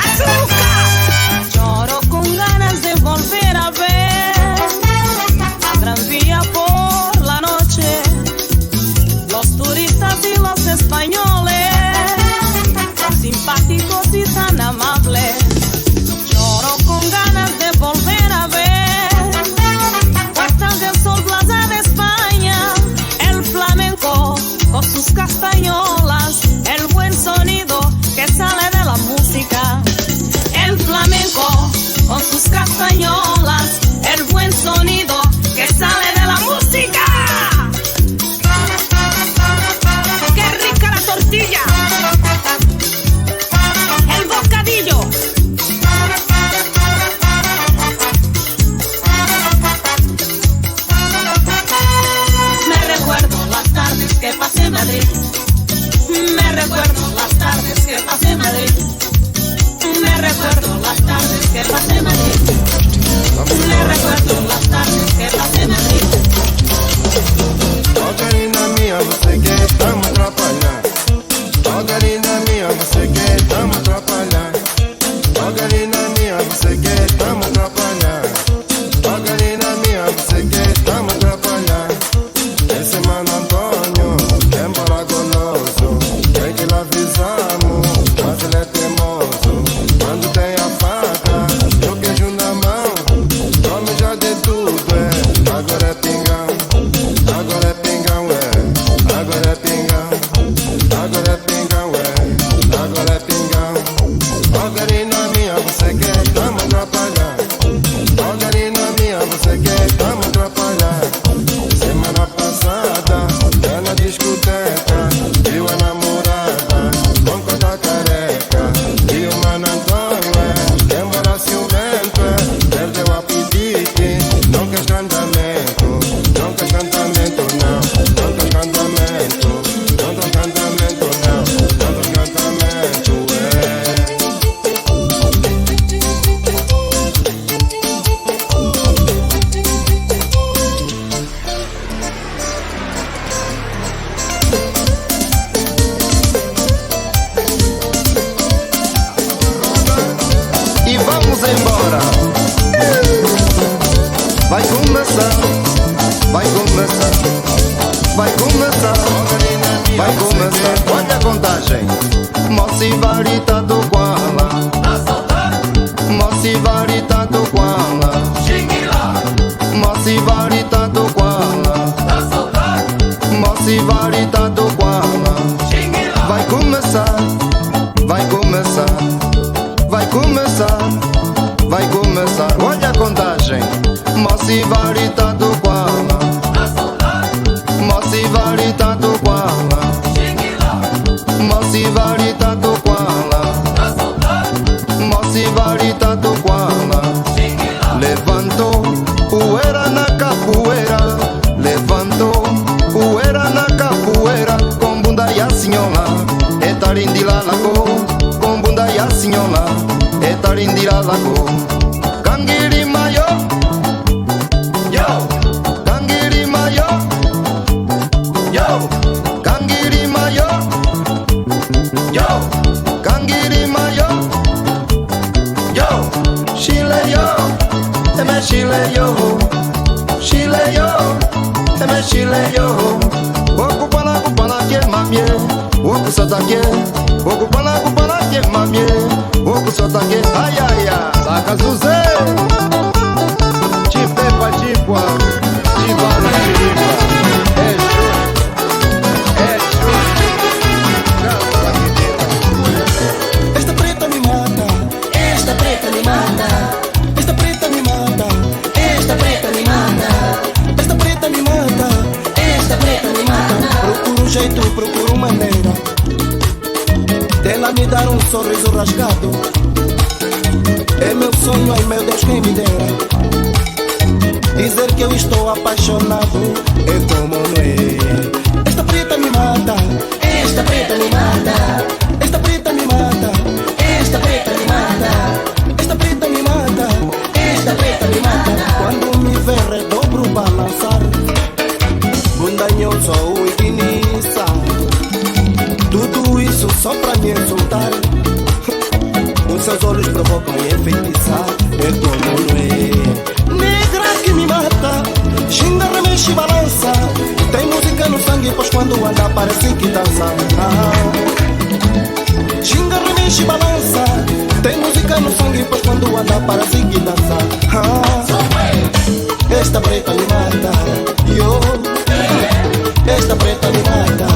¡Azúcar! Lloro con ganas de volver a ver Gran Vía por la noche, los turistas y los españoles, simpáticos y tan amables. Lloro con ganas de volver a ver Puertas del Sol, Plaza de España, el flamenco con sus castañolas, el buen sonido que sale de la música. El flamenco con sus castañolas, el buen sonido que sale de la música. ¡Qué rica la tortilla! El bocadillo. Me recuerdo las tardes que pasé en Madrid. Me recuerdo las tardes que pasé en Madrid. Me recuerdo las tardes que pasé en Madrid. Me recuerdo las tardes que pasé en Madrid. Oh, querida minha, você quer tamo atrapalhar. Oh, querida minha, você quer tamo atrapalhar. Oh, querida minha, você quer tamo atrapalhar. Oh, querida minha, você quer tamo atrapalhar. Esse mano Antônio, embora goloso, tem que lhe avisamos, mas ele é teimoso. Quando tem a faca, eu queijo na mão, come já de tudo, agora é pingão. Agora é pingão, agora é pingão. Agora é pingão, agora é pingão. Oh, garina minha, você quer tamo atrapalhar. Oh, garina minha, você quer tamo atrapalhar. Semana passada, na discoteca, viu a namorada com cota careca. E o mano Antônio embora ciumento, perdeu o apetite, não quer escandamento. Não quer cantamento, não. Não quer cantamento. Não quer cantamento, não. Não quer cantamento, E vamos embora. Vai começar, vai começar, vai começar, vai começar. Olha a contagem. Moci varita do Guala, Moci varita do Guala, Moci varita do Guala, Moci varita do Guala. Vai começar, vai começar, vai começar, vai começar. Olha a contagem. Moci varita do Guala, Moci varita do Guala, Moci varita do Guala, Moci varita do Guala. Levantou poeira na capoeira, levantou poeira na capoeira, com bunda e a senhora, é tarindila lago, com bunda e a senhora, é tarindila lago. Kangiri mayo, yo, kangiri mayo, yo, kangiri mayo, yo, kangiri mayo, yo, Chile yo, eme Chile yo, Chile yo, eme Chile yo. Okupana kupana ke mamie, okusota ke, okupana kupana ke mamie, okusota ke. Ai ai ai, saca Zuzé. Chipepa chipwa, chibana chiripa. É show, ela me dar um sorriso rasgado. É meu sonho, ai meu Deus, quem me dera dizer que eu estou apaixonado. É como não é. Esta preta me mata, esta preta me mata, esta preta me mata, esta preta me mata, esta preta me mata, esta preta me mata. Quando me vê redobro balançar, bundanhoso e guiniça, tudo isso só pra me insultar. Os seus olhos provocam e enfeitiçar. É como não é. Negra que me mata, xinga, remexe e balança. Tem música no sangue, pois quando anda parece que dança. Xinga, remexe e balança. Tem música no sangue, pois quando anda parece que dança. Esta preta me mata, yo. Esta preta me mata.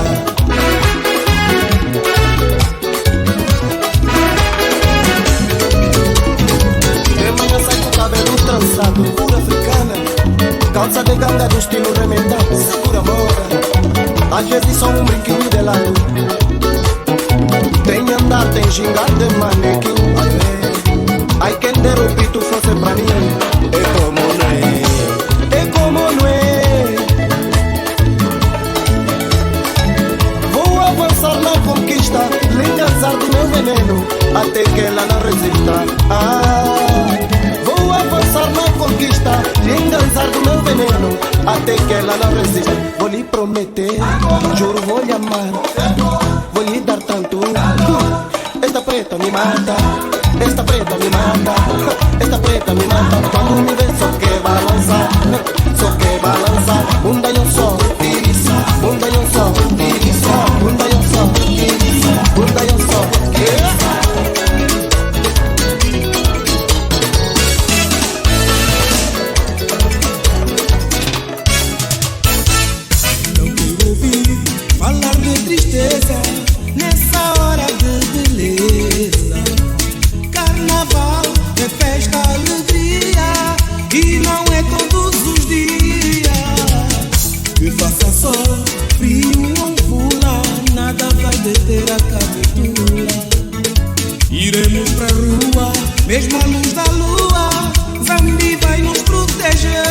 Cabelo trançado, pura africana, calça de ganga do estilo remendado, segura moda, às vezes só um brinquinho de lado. Tem andar, tem gingar de manequim. Ai, quem der o pito fosse pra mim. É como não é, é como não é. Vou avançar na conquista, lhe engasar do meu veneno, até que ela não resista. Vou avançar na conquista, enganzar do meu veneno, até que ela não resista. Vou lhe prometer, juro vou lhe amar, vou lhe dar tanto. Esta preta me mata, esta preta me mata, esta preta me mata. Quando me vê só que balançar, só que balançar. Bunda eu só, bunda eu só, bunda eu só, bunda eu só. Nessa hora de beleza, carnaval é festa, alegria, e não é todos os dias que faça sol, frio ou fula, nada vai deter a cabetura. Iremos pra rua, mesmo à luz da lua, Zambi vai nos proteger.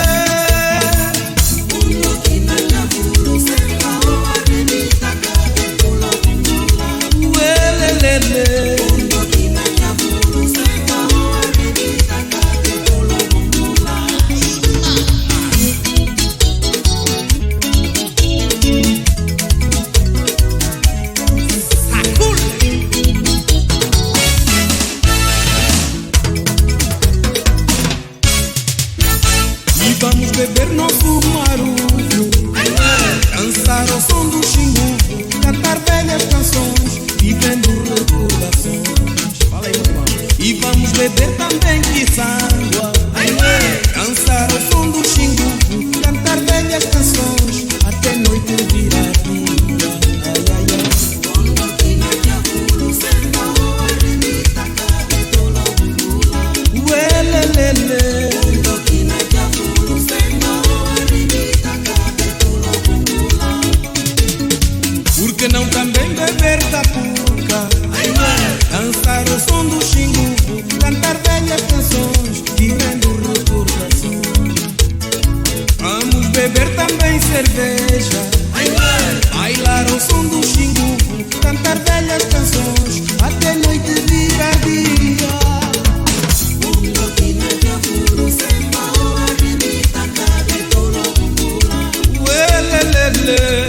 Vamos beber nosso marufo, dançar ao som do xingu, cantar velhas canções, vivendo recordações. Fala aí, irmão. E vamos beber também quiçangua, dançar ao som do xingu, cantar velhas canções, até noite virar dia. Ai, ai, ai. Uelelele. Porque não também beber tapuca, dançar o som do xingu, cantar velhas canções, vivendo recordações. Vamos beber também cerveja, bailar o som do xingu, cantar velhas canções, até noite virar dia. Uelelele.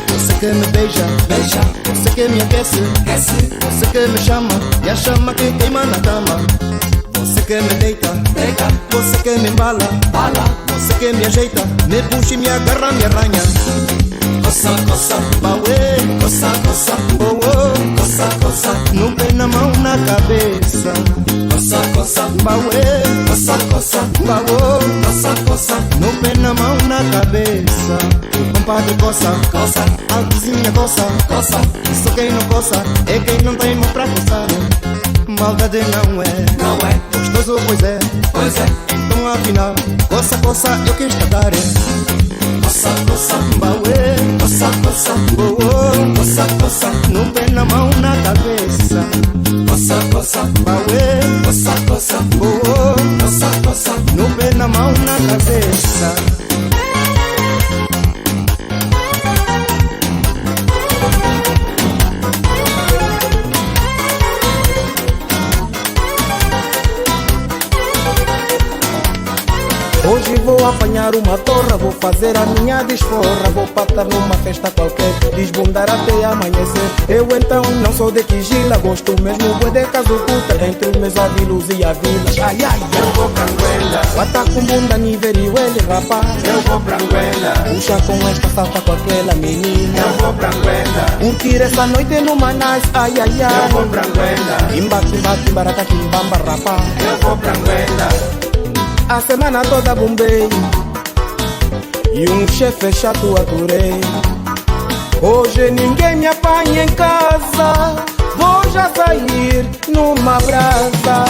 Você que me beija, beija. Você que me aquece, aquece. Você que me chama e a chama que queima na cama. Você que me deita, deita. Você que me embala, bala. Você que me ajeita, me puxa e me agarra, me arranha. Coça, coça, bauê. Coça, coça, oh, oh. Coça, coça, no pé na mão, na na cabeça. Coça, coça, baue, coça, coça, baú, coça, coça, no pé, na mão, na cabeça. O compadre coça, coça, a vizinha coça, coça. Só quem não coça é quem não tem mão pra coçar. Maldade não é gostoso, pois é, pois é. Então afinal, coça, coça, eu quis tratar. Coça, coça, baue, coça, coça, boa, coça, coça, no pé, na mão, na cabeça. Coça, coça, baue, coça, coça, boa, coça, coça, no pé, na mão, na cabeça. Hoje vou apanhar uma torra, vou fazer a minha desforra. Vou patar numa festa qualquer, desbundar até amanhecer. Eu então não sou de Quigila, gosto mesmo bué de casucuta. Entre os meus avilos e avilas, ai ai, eu vou pra Anguela. Bata com bunda, nível ele, rapaz. Eu vou pra Anguela. Puxa com esta, salta com aquela menina. Eu vou pra Anguela. Curtir essa noite no Manais, ai ai ai. Eu vou pra Anguela. Kimba, kimba, kimbarata, kimbamba, rapaz. Eu vou pra Anguela. A semana toda bombei e um chefe chato aturei. Hoje ninguém me apanha em casa, vou já sair numa brasa.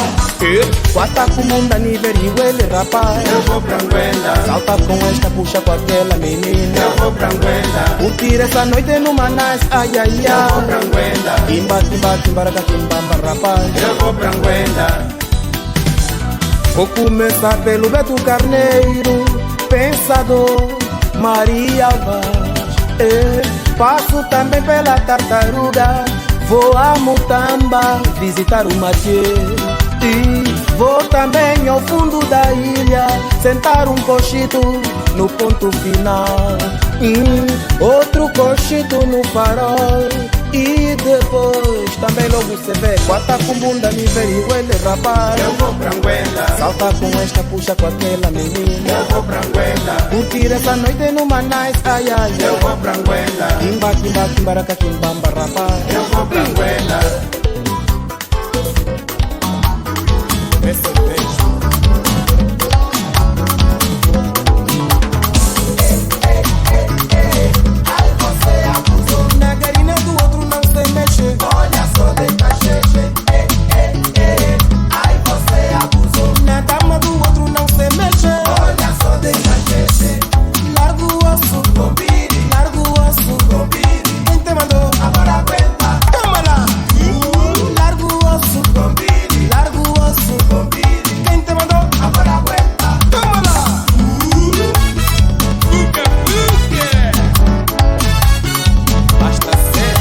Quata com munda, nível e ele, rapaz. Eu vou pra Anguela. Salta com esta, puxa com aquela menina. Eu vou pra Anguela. Curtir essa noite no Manais, ai ai ai. Eu vou pra Anguela. Kimba, kimba, kimbarata, kimbamba, rapaz. Eu vou pra Anguela. Vou começar pelo Beto Carneiro, Pensador, Maria Vaz. Passo também pela Tartaruga, vou a Mutamba visitar o Mathieu. E vou também ao fundo da ilha, sentar um cochito no ponto final. Outro cochito no farol. E depois também logo se vê. Quata com bunda, nível e ele, rapaz. Eu vou pra Anguela. Salta com esta, puxa com aquela menina. Eu vou pra Anguela. Curtir essa noite no Manais, ai ai. Eu vou pra Anguela. Kimba, kimba, kimbaraca, kimbamba, rapaz. Eu vou pra Anguela. Olha só, deita cheche. Ai, você abusou. Na dama do outro não se mexe. Olha só, deita cheche. Larga o osso, bombiri. Larga o osso, bombiri. Quem te mandou? Agora aguenta. Toma lá. Larga o osso, bombiri. Larga o osso, bombiri. Quem te mandou? Agora aguenta. Toma lá. Fuca, fuca. Basta ser.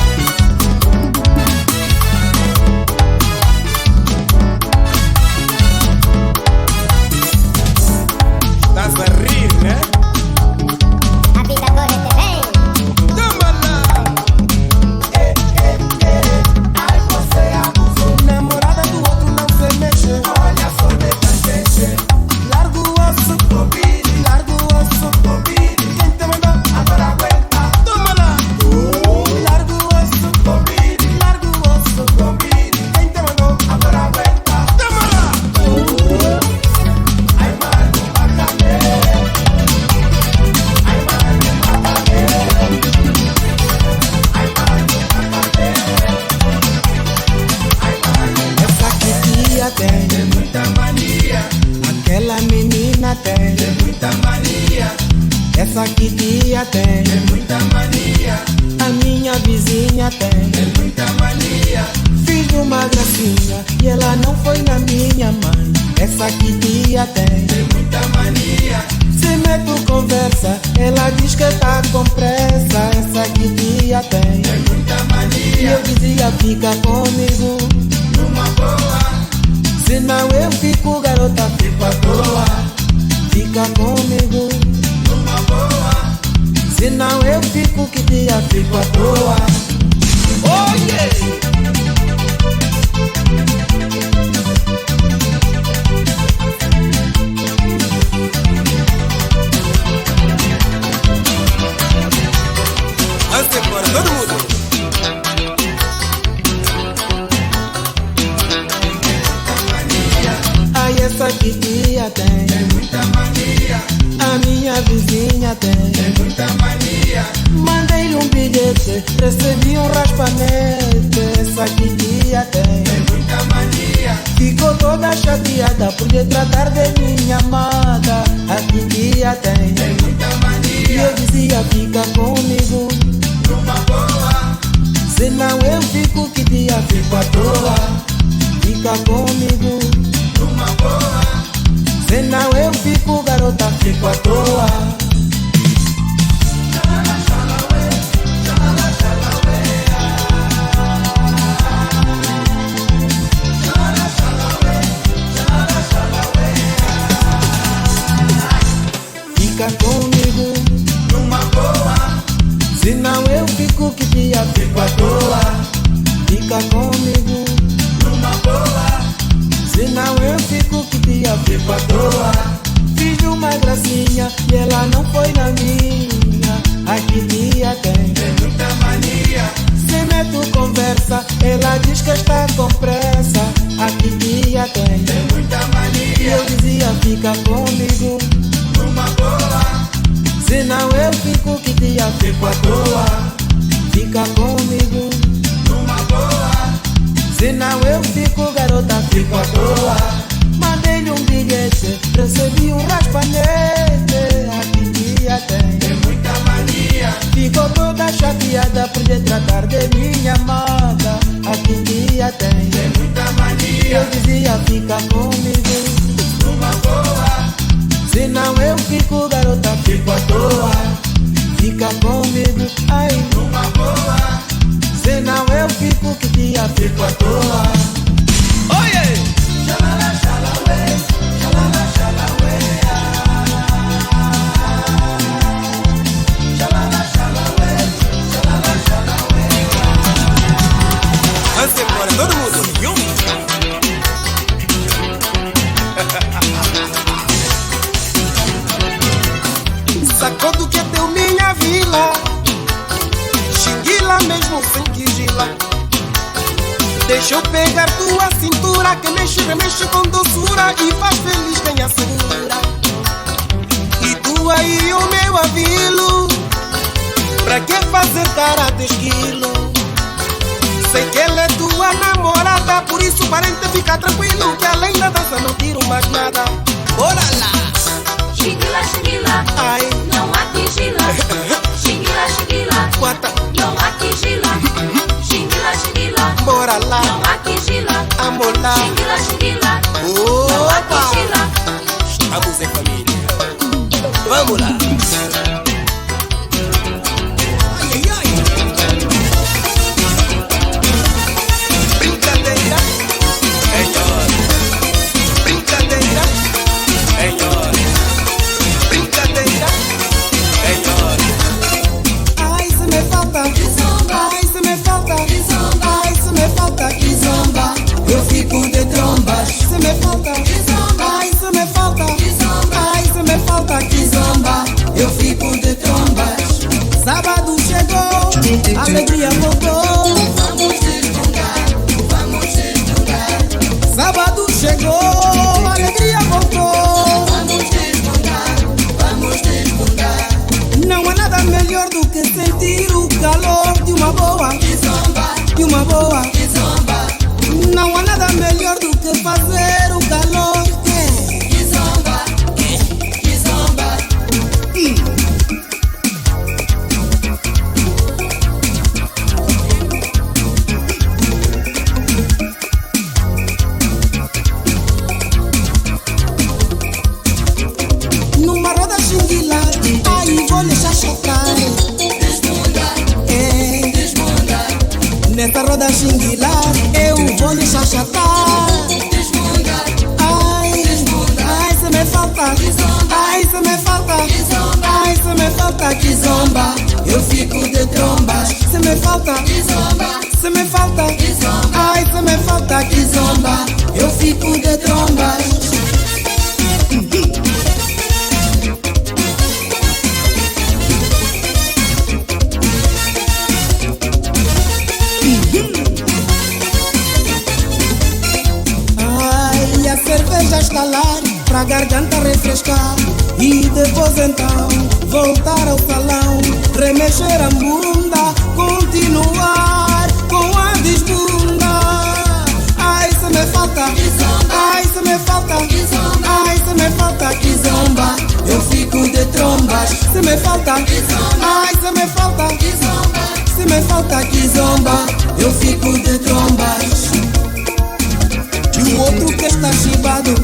Estás a rir, né? A vida corre também. Toma lá! Ai, você abusou. Namorada do outro não se mexe. Olha só, deita cheche. Larga o osso, bombiri. Larga o osso, bombiri. Quem te mandou? Agora aguenta. Toma lá! Larga o osso, bombiri. Larga o osso, bombiri. Quem te mandou? Agora aguenta. Toma lá! Ai, mano, bacana. Ai, mano, bacana. Ai, mano, bacana. Ai, mano. Essa tia tem muita mania. Aquela menina tem muita mania. Essa tia tem muita mania. A minha vizinha tem muita mania. Fiz uma gracinha e ela não foi na minha mãe. Essa tia tem muita mania. Se meto conversa, ela diz que tá com pressa. Essa tia tem muita mania. E eu dizia, fica comigo numa boa. Senão eu fico, garota, fico à toa. Fica comigo numa boa. Senão eu fico, que dia fico à toa. Oh yeah! Antes de todo mundo. essa que tia tem. Tem muita mania. A minha vizinha tem. Tem muita mania. Mandei-lhe um bilhete, recebi um raspanete. Essa que tia tem. Tem muita mania. Ficou toda chateada por lhe tratar de minha amada. A que tia tem. Tem muita mania. E eu dizia, fica comigo numa boa. Senão eu fico, que dia fico à toa. Fica comigo numa boa. Senão eu fico, garota, fico à toa. Fica comigo numa boa. Senão eu fico, que dia fico à toa. Fica comigo numa boa. Senão eu fico, que dia fico à toa. Fiz uma gracinha e ela não foi na minha. Ai, que dia tem. Tem muita mania. Se meto conversa, ela diz que está com pressa. Ai, que dia tem. Tem muita mania. E eu dizia, fica comigo numa boa. Senão eu fico, que dia fico à toa. Fica comigo numa boa. Senão eu fico, garota, fico à toa. Mandei-lhe um bilhete, recebi um raspanete. A que dia tem. Tem muita mania. Ficou toda chateada por lhe tratar de minha amada. A que dia tem. Tem muita mania. Eu dizia, fica comigo numa boa. Senão eu fico, garota, fico à toa. Fica comigo, ai, numa boa. Senão eu fico, que dia fico à toa. Oye! Xalala, xalauê, xalala, xalauê. Xalala, xalauê, xalala, xalauê. Vamos embora, todo mundo. Sacou do que é teu, minha vila. Xinguila mesmo sem quigila. Deixa eu pegar tua cintura, que mexe, remexe com doçura e faz feliz quem a segura. E tu aí o meu avilo, pra que fazer cara de esquilo? Sei que ela é tua namorada, por isso parente fica tranquilo, que além da dança não tiro mais nada. Bora lá! Xinguila, xinguila, ai, não há quigila. Xinguila, xinguila, não há quigila. Xinguila, xinguila, bora lá, não há quigila. Amor lá, xinguila, xinguila, não há quigila. Estamos em família. Vamos lá. Brincadeira, brincadeira, brincadeira. Ai, se me falta, ai, se me falta, ai, se me falta, que zomba. Eu fico de trombas. Se me falta, ai, se me falta, ai, se me falta, que zomba. Eu fico de trombas. Sábado chegou, alegria voltou. Vamos deslugar, vamos deslugar. Sábado chegou, alegria voltou. Vamos deslugar, vamos deslugar. Não há nada melhor do que sentir o calor de uma boa, de uma boa. Não há nada melhor do que fazer o calor que zomba. Numa roda xinguila, aí vou lhe chachocar. Nessa roda xinguila, eu vou lhe chachatar. Ai, ai, se me falta, ai, se me falta, ai, se me falta, que zomba. Eu fico de trombas. Se me falta, se me falta, ai, se me falta, que zomba. Eu fico de trombas. Ai, a cerveja estalar, pra garganta refrescar. E depois então voltar ao salão, remexer a bunda, continuar com a desbunda. Ai, se me falta, ai, se me falta, ai, se me falta kizomba, eu fico de trombas. Se me falta, ai, se me falta, se me falta kizomba, eu fico de trombas. E o outro que está chibado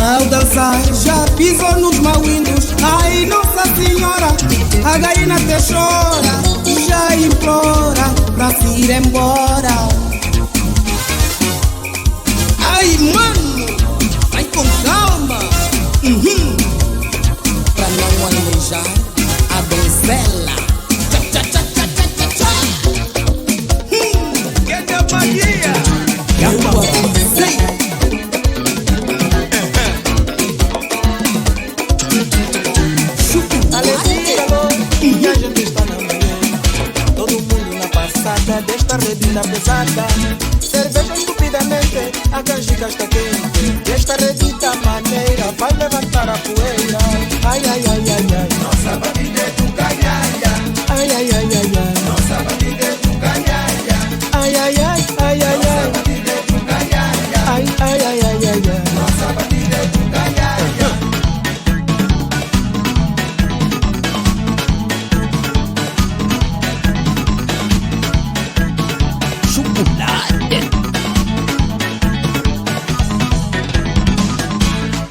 ao dançar já pisou nos mauindos. Ai, Nossa Senhora, a gaina até chora e já implora pra se ir embora. Ai, mano, vai com calma, pra não aleijar a donzela. Tcha, tcha, tcha, tcha, tcha, tcha. Que deu Bahia? Eu avisei. Alegria, e a gente está na manhã. Todo mundo na passada desta redinda pesada. Cerveja estupidamente, a canjica está quente. Esta redita maneira vai levantar a poeira. Ai, ai, ai, ai, ai. Nossa batida é do canhaia. Ai, ai, ai, ai, ai. Nossa batida é do canhaia. Ai, ai, ai, ai, ai, ai. Nossa batida é do canhaia. Ai, ai, ai, ai, ai, ai. Nossa batida é do canhaia.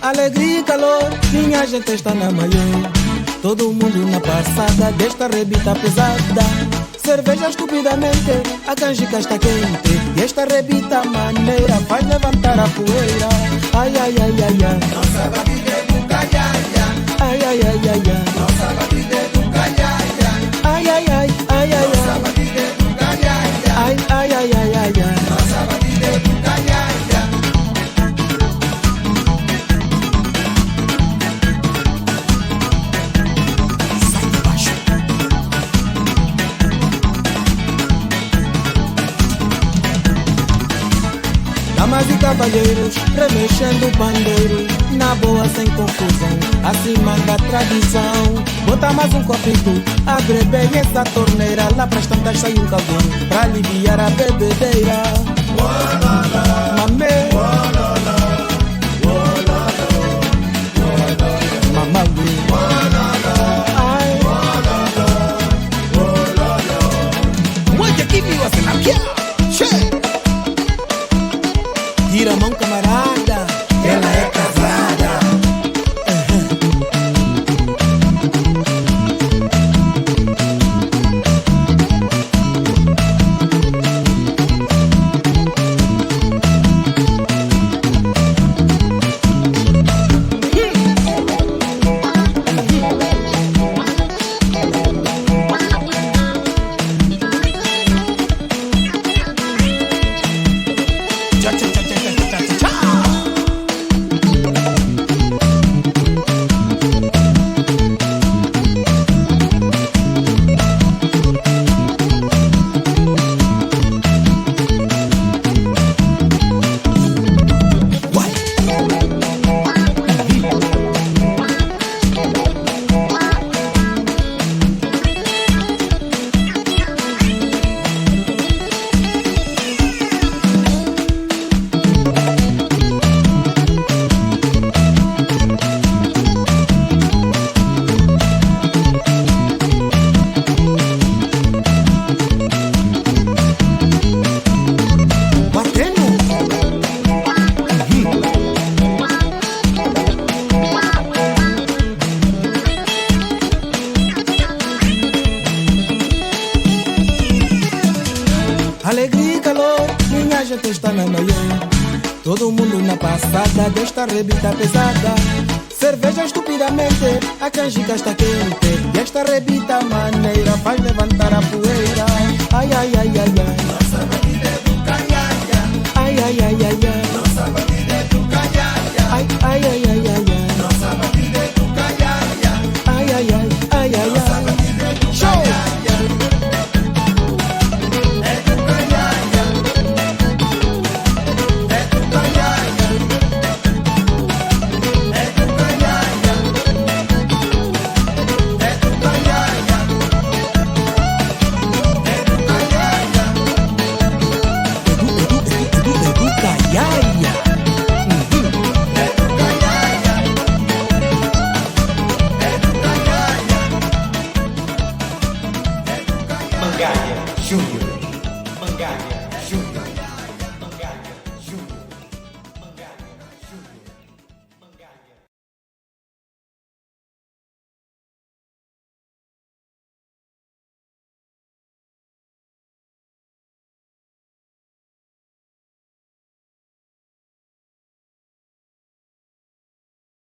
Alegria e calor, minha gente está na manhã. Todo mundo na passada desta rebita pesada. Cerveja estupidamente, a canjica está quente. E esta rebita maneira faz levantar a poeira. Ai, ai, ai, ai, ai. Nossa batida é do canhaia. Ai, ai, ai, ai, ai. Nossa batida é do canhaia. Ai, ai, ai, ai, ai, Nossa ai. batida é do canhaia. Ai, ai, ai, ai, ai, ai. Nossa batida é do canhaia. Damas e cavalheiros, remexendo o pandeiro, na boa sem confusão, acima da tradição. Bota mais um copinho, abre bem essa torneira, lá pras tantas sai um caldinho, pra aliviar a bebedeira. Mamê, mamãe, ai, Muete aqui, viu, assim, aqui, che. tira a mão, camarada, Ela é casada. alegria e calor, minha gente está na manhã. Todo mundo na passada desta rebita pesada. Cerveja estupidamente, a canjica está quente. E esta rebita maneira faz levantar a poeira. Ai, ai, ai, ai, ai. Nossa batida é do canhaia. Ai, ai, ai, ai, ai. Nossa batida é do canhaia. Ai, ai, ai, ai, ai, ai. Nossa batida é do canhaia. Ai, ai, ai, ai, ai, Nossa ai. batida é do Show! canhaia. É do canhaia. É do canhaia. Mangaia Júnior. Mangaia